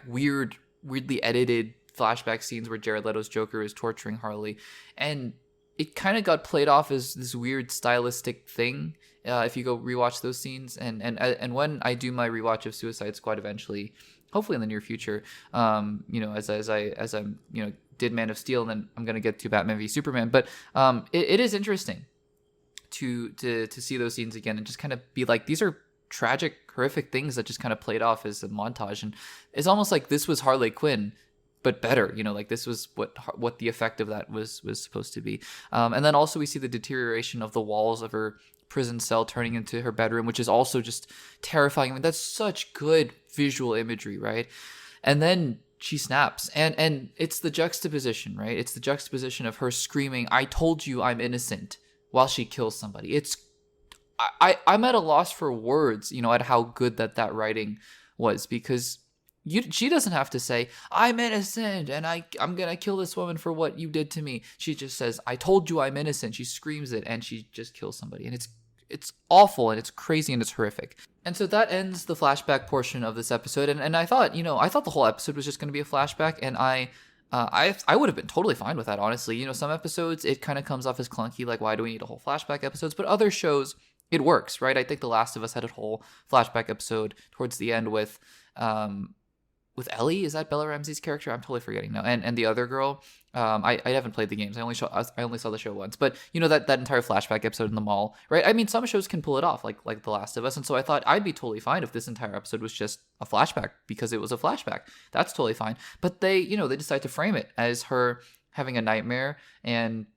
weirdly edited flashback scenes where Jared Leto's Joker is torturing Harley, and it kind of got played off as this weird stylistic thing. If you go rewatch those scenes, and when I do my rewatch of Suicide Squad eventually, hopefully in the near future, as I'm did Man of Steel, and then I'm gonna get to Batman v Superman. But it is interesting to see those scenes again and just kind of be like, these are tragic, horrific things that just kind of played off as a montage, and it's almost like this was Harley Quinn, but better, like this was what the effect of that was supposed to be. And then also we see the deterioration of the walls of her prison cell turning into her bedroom, which is also just terrifying. I mean, that's such good visual imagery, right? And then she snaps, and it's the juxtaposition, right? It's the juxtaposition of her screaming, "I told you I'm innocent," while she kills somebody. I'm at a loss for words, at how good that writing was, because she doesn't have to say, "I'm innocent and I'm gonna kill this woman for what you did to me." She just says, "I told you I'm innocent." She screams it, and she just kills somebody, and it's awful, and it's crazy, and it's horrific. And so that ends the flashback portion of this episode, and I thought the whole episode was just going to be a flashback, and I would have been totally fine with that, honestly. Some episodes it kind of comes off as clunky, like, why do we need a whole flashback episodes? But other shows, it works, right? I think The Last of Us had a whole flashback episode towards the end with Ellie. Is that Bella Ramsey's character? I'm totally forgetting now. And the other girl. I haven't played the games. I only saw the show once. But that entire flashback episode in the mall, right? I mean, some shows can pull it off, like The Last of Us. And so I thought I'd be totally fine if this entire episode was just a flashback, because it was a flashback. That's totally fine. But they decide to frame it as her having a nightmare and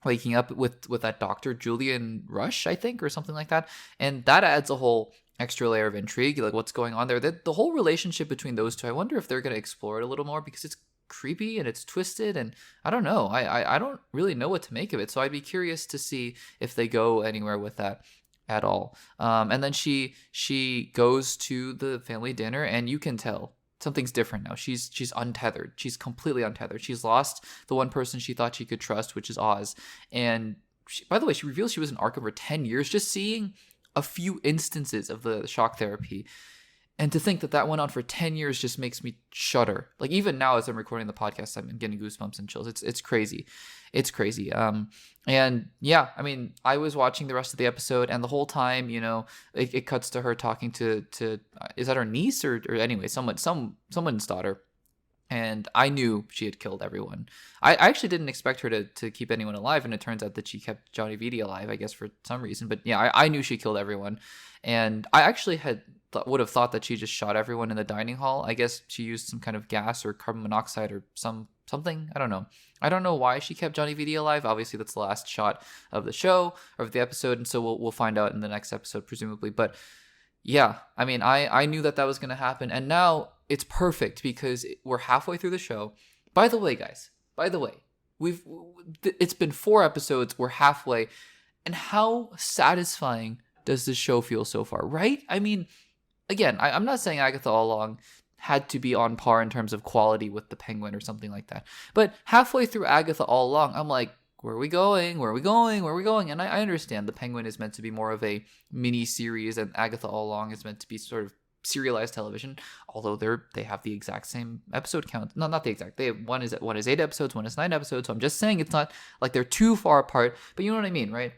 waking up with that doctor, Julian Rush, I think, or something like that. And that adds a whole extra layer of intrigue, like what's going on there. The whole relationship between those two, I wonder if they're going to explore it a little more, because it's creepy and it's twisted, and I don't know. I don't really know what to make of it, so I'd be curious to see if they go anywhere with that at all. And then she goes to the family dinner, and you can tell something's different now. She's untethered. She's completely untethered. She's lost the one person she thought she could trust, which is Oz. And by the way, she reveals she was in Arkham for 10 years. Just seeing a few instances of the shock therapy, And to think that that went on for 10 years just makes me shudder. Like, even now as I'm recording the podcast, I'm getting goosebumps and chills. It's crazy. It's crazy. And yeah, I mean, I was watching the rest of the episode, and the whole time, you know, it cuts to her talking to is that her niece or anyway, someone's daughter. And I knew she had killed everyone. I actually didn't expect her to keep anyone alive, and it turns out that she kept Johnny Vitti alive, I guess, for some reason. But yeah, I knew she killed everyone. And I actually would have thought that she just shot everyone in the dining hall. I guess she used some kind of gas or carbon monoxide or something. I don't know. I don't know why she kept Johnny Vitti alive. Obviously, that's the last shot of the show, or of the episode, and so we'll find out in the next episode, presumably. But yeah, I mean, I knew that was going to happen, and now it's perfect because we're halfway through the show. By the way, guys, it's been 4 episodes, we're halfway, and how satisfying does this show feel so far, right? I mean, again, I'm not saying Agatha all along had to be on par in terms of quality with the Penguin or something like that, but halfway through Agatha all along, I'm like, where are we going? Where are we going? Where are we going? And I understand the Penguin is meant to be more of a mini series, and Agatha all along is meant to be sort of serialized television, although they have the exact same episode count. No, not the exact. They have, one is 8 episodes, one is 9 episodes. So I'm just saying it's not like they're too far apart, but you know what I mean, right?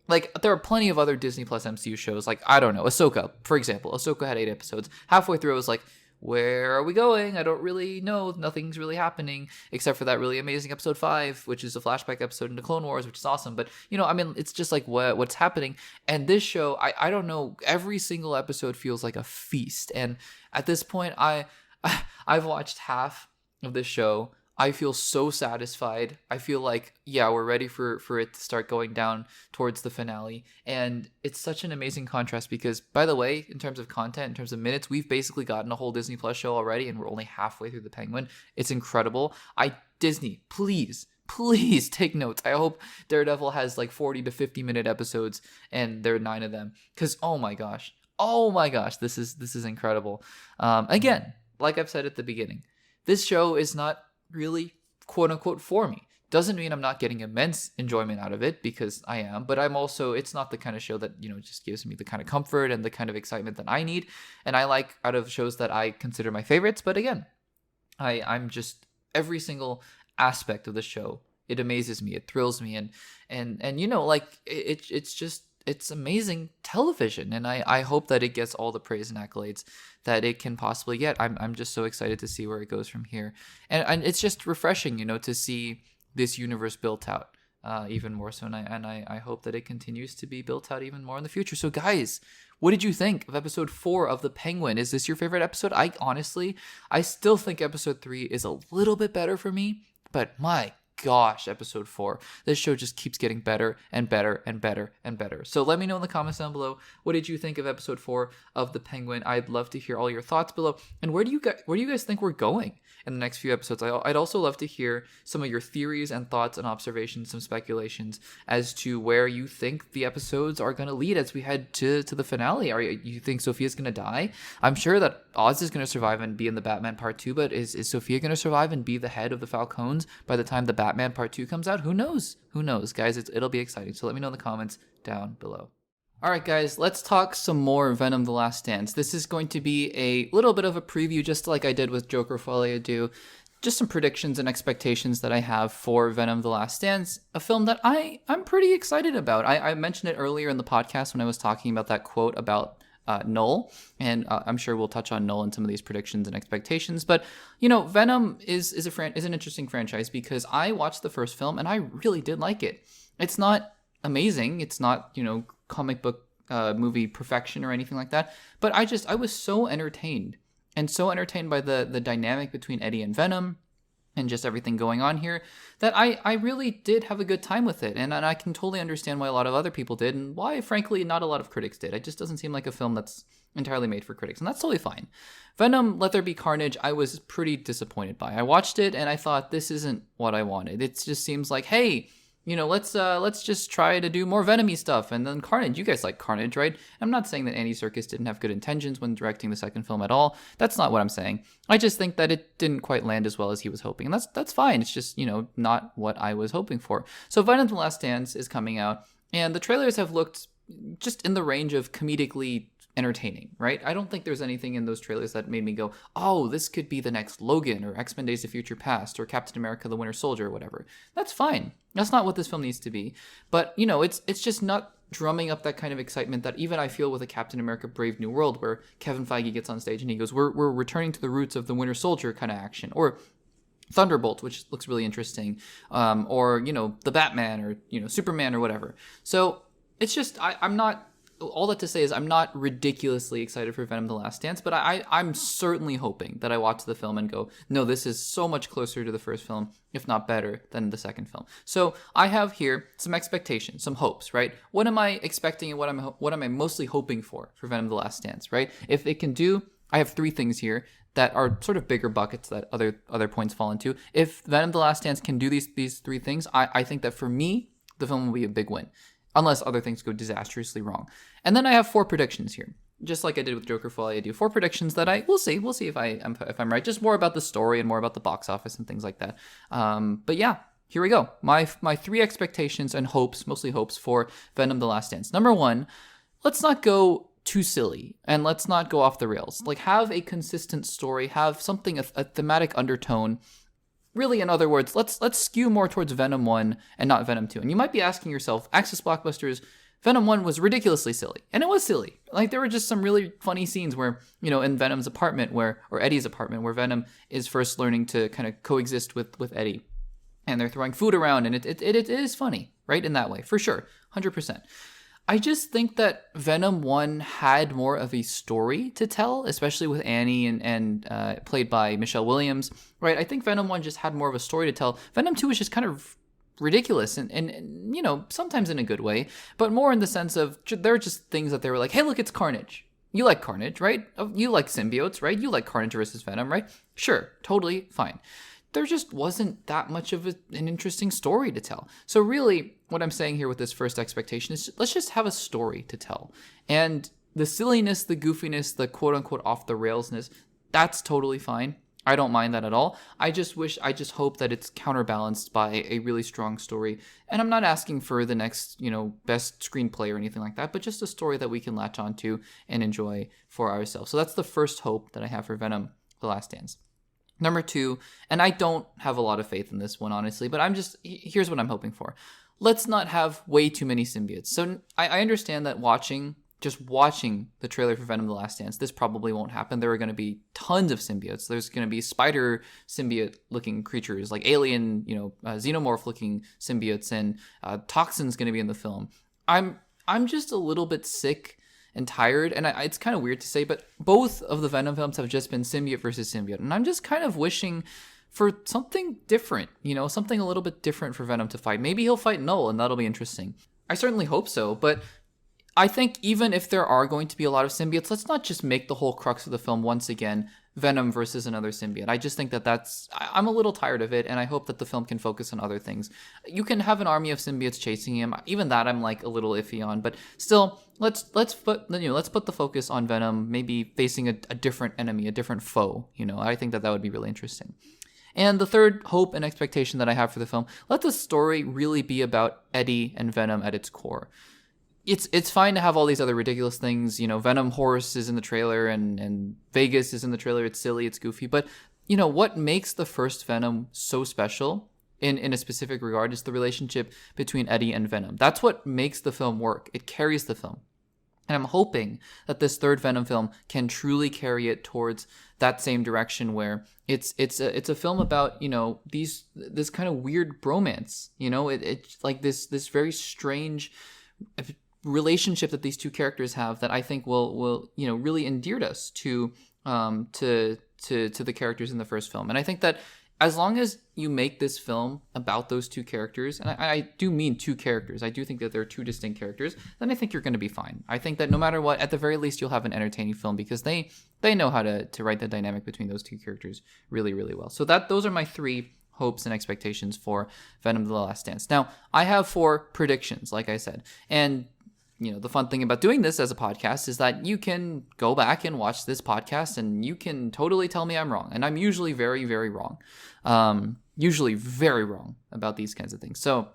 Like, there are plenty of other Disney Plus MCU shows, like, I don't know, Ahsoka, for example. Ahsoka had 8 episodes. Halfway through, I was like, where are we going? I don't really know. Nothing's really happening, except for that really amazing episode 5, which is a flashback episode into Clone Wars, which is awesome. But, you know, I mean, it's just like what's happening. And this show, I don't know, every single episode feels like a feast. And at this point, I've watched half of this show. I feel so satisfied. I feel like, yeah, we're ready for it to start going down towards the finale. And it's such an amazing contrast because, by the way, in terms of content, in terms of minutes, we've basically gotten a whole Disney Plus show already, and we're only halfway through the Penguin. It's incredible. Disney, please take notes. I hope Daredevil has like 40 to 50 minute episodes, and there are 9 of them. Because, oh my gosh, this is incredible. Again, like I've said at the beginning, this show is not really quote unquote for me. Doesn't mean I'm not getting immense enjoyment out of it, because I am, but I'm also, it's not the kind of show that, you know, just gives me the kind of comfort and the kind of excitement that I need. And I like out of shows that I consider my favorites. But again, I'm just, every single aspect of the show, it amazes me, it thrills me, and you know, like it's amazing television, and I hope that it gets all the praise and accolades that it can possibly get. I'm just so excited to see where it goes from here, and it's just refreshing, you know, to see this universe built out even more so, and I hope that it continues to be built out even more in the future. So guys, what did you think of episode 4 of The Penguin? Is this your favorite episode? I still think episode 3 is a little bit better for me, but my gosh, episode 4, this show just keeps getting better and better and better and better. So let me know in the comments down below, what did you think of episode 4 of The Penguin? I'd love to hear all your thoughts below, and where do you guys think we're going in the next few episodes? I'd also love to hear some of your theories and thoughts and observations, some speculations as to where you think the episodes are going to lead as we head to the finale. You think Sophia's going to die? I'm sure that Oz is going to survive and be in the Batman Part 2, but is Sophia going to survive and be the head of the Falcons by the time the Batman Part 2 comes out? Who knows, guys? It'll be exciting. So let me know in the comments down below. All right, guys, let's talk some more Venom: The Last Dance. This is going to be a little bit of a preview, just like I did with Joker Folie à Deux. Just some predictions and expectations that I have for Venom: The Last Dance, a film that I'm pretty excited about. I mentioned it earlier in the podcast when I was talking about that quote about Knull, and I'm sure we'll touch on Knull in some of these predictions and expectations. But you know, Venom is an interesting franchise because I watched the first film and I really did like it. It's not amazing. It's not, you know, comic book movie perfection or anything like that. But I was so entertained, and so entertained by the dynamic between Eddie and Venom and just everything going on here, that I really did have a good time with it. And I can totally understand why a lot of other people did, and why, frankly, not a lot of critics did. It just doesn't seem like a film that's entirely made for critics, and that's totally fine. Venom: Let There Be Carnage, I was pretty disappointed by. I watched it, and I thought, this isn't what I wanted. It just seems like, hey, you know, let's just try to do more Venom-y stuff. And then Carnage, you guys like Carnage, right? I'm not saying that Andy Serkis didn't have good intentions when directing the second film at all. That's not what I'm saying. I just think that it didn't quite land as well as he was hoping. And that's fine. It's just, you know, not what I was hoping for. So Venom: The Last Dance is coming out, and the trailers have looked just in the range of comedically entertaining, right? I don't think there's anything in those trailers that made me go, oh, this could be the next Logan or X-Men Days of Future Past or Captain America the Winter Soldier or whatever. That's fine. That's not what this film needs to be. But, it's just not drumming up that kind of excitement that even I feel with a Captain America Brave New World, where Kevin Feige gets on stage and he goes, we're returning to the roots of the Winter Soldier kind of action. Or Thunderbolt, which looks really interesting. Or, the Batman or, Superman or whatever. So it's just, I'm not... All that to say is I'm not ridiculously excited for Venom: The Last Dance, but I'm certainly hoping that I watch the film and go, no, this is so much closer to the first film, if not better, than the second film. So I have here some expectations, some hopes, right? What am I expecting and what am I mostly hoping for Venom: The Last Dance, right? If it can do, I have three things here that are sort of bigger buckets that other points fall into. If Venom: The Last Dance can do these three things, I think that for me, the film will be a big win. Unless other things go disastrously wrong. And then I have 4 predictions here. Just like I did with Joker Folie, I do 4 predictions that we'll see if I'm right. Just more about the story and more about the box office and things like that. But yeah, here we go. My 3 expectations and hopes, mostly hopes, for Venom: The Last Dance. Number 1, let's not go too silly and let's not go off the rails. Like, have a consistent story, have something, a thematic undertone. Really, in other words, let's skew more towards Venom 1 and not Venom 2. And you might be asking yourself, Access Blockbusters, Venom 1 was ridiculously silly. And it was silly. Like, there were just some really funny scenes where, in Venom's apartment, or Eddie's apartment, where Venom is first learning to kind of coexist with Eddie. And they're throwing food around, and it is funny, right? In that way, for sure, 100%. I just think that Venom 1 had more of a story to tell, especially with Annie and played by Michelle Williams, right? I think Venom 1 just had more of a story to tell. Venom 2 is just kind of ridiculous and sometimes in a good way, but more in the sense of there are just things that they were like, hey, look, it's Carnage. You like Carnage, right? You like symbiotes, right? You like Carnage versus Venom, right? Sure, totally fine. There just wasn't that much of an interesting story to tell. So really, what I'm saying here with this first expectation is let's just have a story to tell. And the silliness, the goofiness, the quote-unquote off-the-railsness, that's totally fine. I don't mind that at all. I just hope that it's counterbalanced by a really strong story. And I'm not asking for the next, best screenplay or anything like that, but just a story that we can latch onto and enjoy for ourselves. So that's the first hope that I have for Venom: The Last Dance. Number 2, and I don't have a lot of faith in this one, honestly, but here's what I'm hoping for. Let's not have way too many symbiotes. So I understand that just watching the trailer for Venom: The Last Dance, this probably won't happen. There are going to be tons of symbiotes. There's going to be spider symbiote-looking creatures, like alien, xenomorph-looking symbiotes, and Toxin's going to be in the film. I'm just a little bit sick and tired, and it's kind of weird to say, but both of the Venom films have just been symbiote versus symbiote, and I'm just kind of wishing for something different, something a little bit different for Venom to fight. Maybe he'll fight Knull, and that'll be interesting. I certainly hope so, but I think even if there are going to be a lot of symbiotes, let's not just make the whole crux of the film once again Venom versus another symbiote. I just think I'm a little tired of it, and I hope that the film can focus on other things. You can have an army of symbiotes chasing him. Even that I'm like a little iffy on, but still, let's put the focus on Venom, maybe facing a different enemy, a different foe. I think that would be really interesting. And the third hope and expectation that I have for the film, let the story really be about Eddie and Venom at its core. It's fine to have all these other ridiculous things. Venom Horse is in the trailer and Vegas is in the trailer. It's silly, it's goofy. But, what makes the first Venom so special in a specific regard is the relationship between Eddie and Venom. That's what makes the film work. It carries the film. And I'm hoping that this third Venom film can truly carry it towards that same direction, where it's a film about this kind of weird bromance. It's like this very strange relationship that these two characters have that I think will really endeared us to the characters in the first film. And I think that as long as you make this film about those two characters, and I do mean two characters, I do think that they're two distinct characters, then I think you're going to be fine. I think that no matter what, at the very least, you'll have an entertaining film because they know how to write the dynamic between those two characters really, really well. So those are my 3 hopes and expectations for Venom: The Last Dance. Now, I have 4 predictions, like I said, and the fun thing about doing this as a podcast is that you can go back and watch this podcast and you can totally tell me I'm wrong. And I'm usually very, very wrong. Usually very wrong about these kinds of things. So,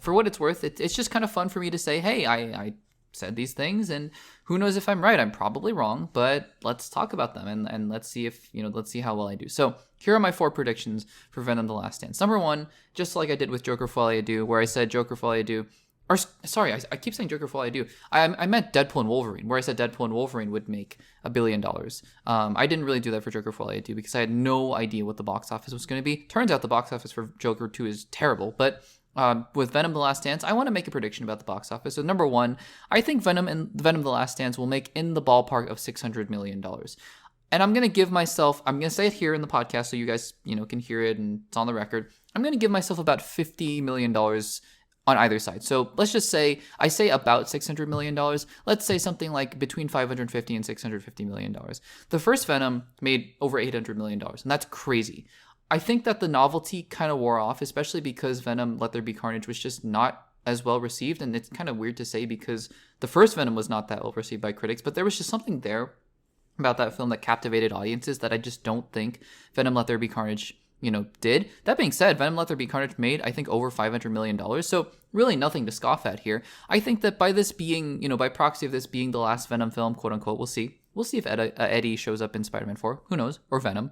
for what it's worth, it's just kind of fun for me to say, hey, I said these things, and who knows if I'm right. I'm probably wrong, but let's talk about them and let's see if, let's see how well I do. So here are my 4 predictions for Venom: The Last Dance. Number 1, just like I did with Joker Folie à Deux, where I said Joker Folie à Deux, or sorry, I keep saying Joker Folie à Deux. I meant Deadpool and Wolverine, where I said Deadpool and Wolverine would make $1 billion. I didn't really do that for Joker Folie à Deux because I had no idea what the box office was going to be. Turns out the box office for Joker 2 is terrible, but with Venom: The Last Dance, I want to make a prediction about the box office. So number 1, I think Venom: The Last Dance will make in the ballpark of $600 million. And I'm going to say it here in the podcast so you guys, can hear it and it's on the record. I'm going to give myself about $50 million on either side. So let's just say, I say about $600 million. Let's say something like between $550 and $650 million. The first Venom made over $800 million, and that's crazy. I think that the novelty kind of wore off, especially because Venom: Let There Be Carnage was just not as well received. And it's kind of weird to say because the first Venom was not that well received by critics, but there was just something there about that film that captivated audiences that I just don't think Venom: Let There Be Carnage, did. That being said, Venom: Let There Be Carnage made, I think, over $500 million. So really nothing to scoff at here. I think that by this being, by proxy of this being the last Venom film, quote unquote, we'll see. We'll see if Eddie shows up in Spider-Man 4. Who knows? Or Venom.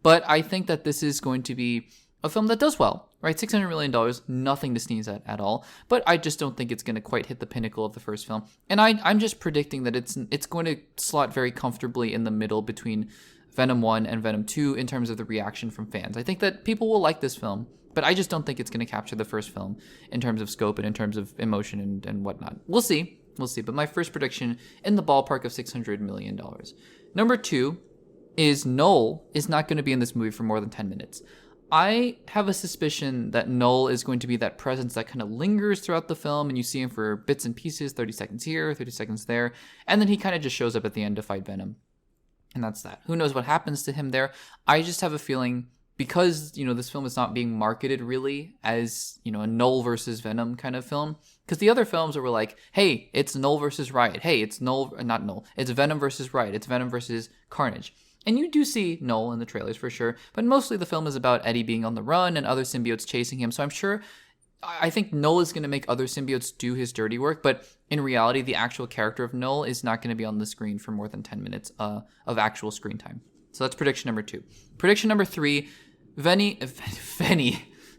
But I think that this is going to be a film that does well, right? $600 million, nothing to sneeze at all. But I just don't think it's going to quite hit the pinnacle of the first film. And I'm just predicting that it's going to slot very comfortably in the middle between Venom 1 and Venom 2 in terms of the reaction from fans. I think that people will like this film, but I just don't think it's going to capture the first film in terms of scope and in terms of emotion and whatnot. We'll see. But my first prediction, in the ballpark of $600 million. Number 2 is Knull is not going to be in this movie for more than 10 minutes. I have a suspicion that Knull is going to be that presence that kind of lingers throughout the film, and you see him for bits and pieces, 30 seconds here, 30 seconds there, and then he kind of just shows up at the end to fight Venom. And that's that. Who knows what happens to him there? I just have a feeling, because, this film is not being marketed really as, a Knull versus Venom kind of film. Because the other films were like, hey, it's Knull versus Riot. Hey, it's it's Venom versus Riot. It's Venom versus Carnage. And you do see Knull in the trailers for sure. But mostly the film is about Eddie being on the run and other symbiotes chasing him. So I think Knull is going to make other symbiotes do his dirty work. But in reality, the actual character of Knull is not going to be on the screen for more than 10 minutes of actual screen time. So that's prediction number 2. Prediction number 3,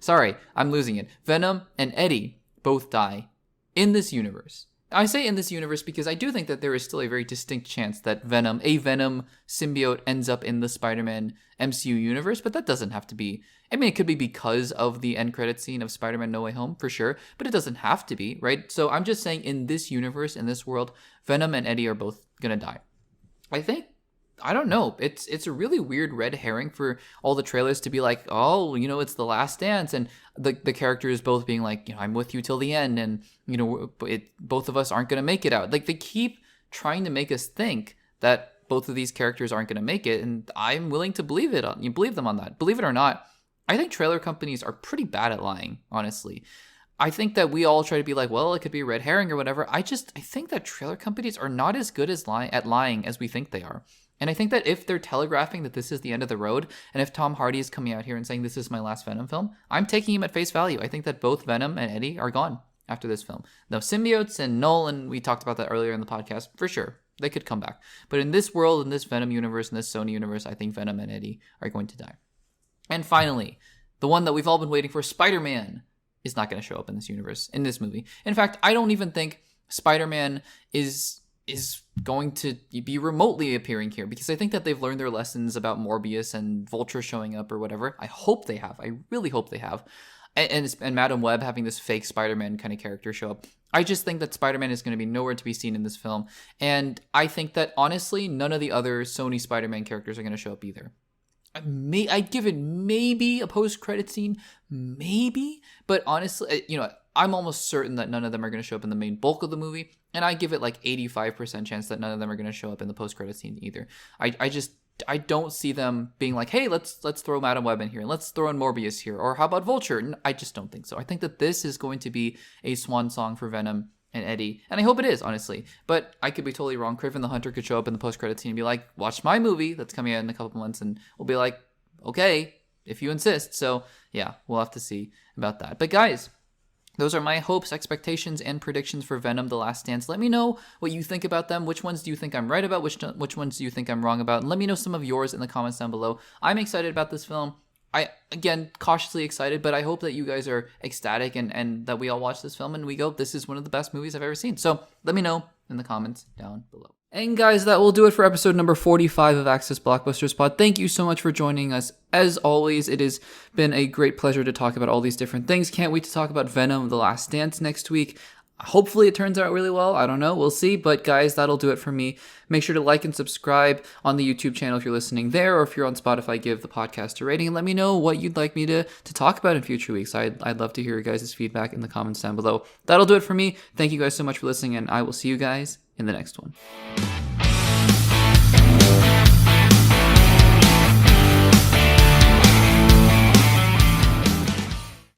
sorry, I'm losing it. Venom and Eddie both die in this universe. I say in this universe because I do think that there is still a very distinct chance that a Venom symbiote ends up in the Spider-Man MCU universe, but that doesn't have to be. I mean, it could be because of the end credit scene of Spider-Man No Way Home, for sure, but it doesn't have to be, right? So I'm just saying in this universe, in this world, Venom and Eddie are both gonna die. I don't know. It's a really weird red herring for all the trailers to be like, oh, it's the last dance, and the characters both being like, I'm with you till the end, and both of us aren't gonna make it out. Like, they keep trying to make us think that both of these characters aren't gonna make it, and I'm willing to believe them on that. Believe it or not, I think trailer companies are pretty bad at lying, honestly. I think that we all try to be like, well, it could be a red herring or whatever. I think that trailer companies are not as good at lying as we think they are. And I think that if they're telegraphing that this is the end of the road, and if Tom Hardy is coming out here and saying this is my last Venom film, I'm taking him at face value. I think that both Venom and Eddie are gone after this film. The symbiotes and Knull, and we talked about that earlier in the podcast, for sure, they could come back. But in this world, in this Venom universe, in this Sony universe, I think Venom and Eddie are going to die. And finally, the one that we've all been waiting for, Spider-Man, is not going to show up in this universe, in this movie. In fact, I don't even think Spider-Man is going to be remotely appearing here, because I think that they've learned their lessons about Morbius and Vulture showing up or whatever. I hope they have. I really hope they have. And Madam Web having this fake Spider-Man kind of character show up. I just think that Spider-Man is going to be nowhere to be seen in this film. And I think that, honestly, none of the other Sony Spider-Man characters are going to show up either. I'd give it maybe a post-credit scene, maybe. But honestly, I'm almost certain that none of them are going to show up in the main bulk of the movie. And I give it like 85% chance that none of them are going to show up in the post-credit scene either. I don't see them being like, hey, let's throw Madam Web in here, and let's throw in Morbius here, or how about Vulture? I just don't think so. I think that this is going to be a swan song for Venom and Eddie, and I hope it is, honestly. But I could be totally wrong. Kraven the Hunter could show up in the post-credit scene and be like, watch my movie that's coming out in a couple months, and we'll be like, okay, if you insist. So yeah, we'll have to see about that. But guys, those are my hopes, expectations, and predictions for Venom: The Last Dance. Let me know what you think about them. Which ones do you think I'm right about? Which ones do you think I'm wrong about? And let me know some of yours in the comments down below. I'm excited about this film. Again, cautiously excited, but I hope that you guys are ecstatic and that we all watch this film and we go, this is one of the best movies I've ever seen. So let me know in the comments down below. And guys, that will do it for episode number 45 of Access Blockbusters Pod. Thank you so much for joining us. As always, it has been a great pleasure to talk about all these different things. Can't wait to talk about Venom: The Last Dance next week. Hopefully it turns out really well. I don't know. We'll see. But guys, that'll do it for me. Make sure to like and subscribe on the YouTube channel if you're listening there, or if you're on Spotify, give the podcast a rating and let me know what you'd like me to talk about in future weeks. I'd love to hear your guys' feedback in the comments down below. That'll do it for me. Thank you guys so much for listening, and I will see you guys in the next one.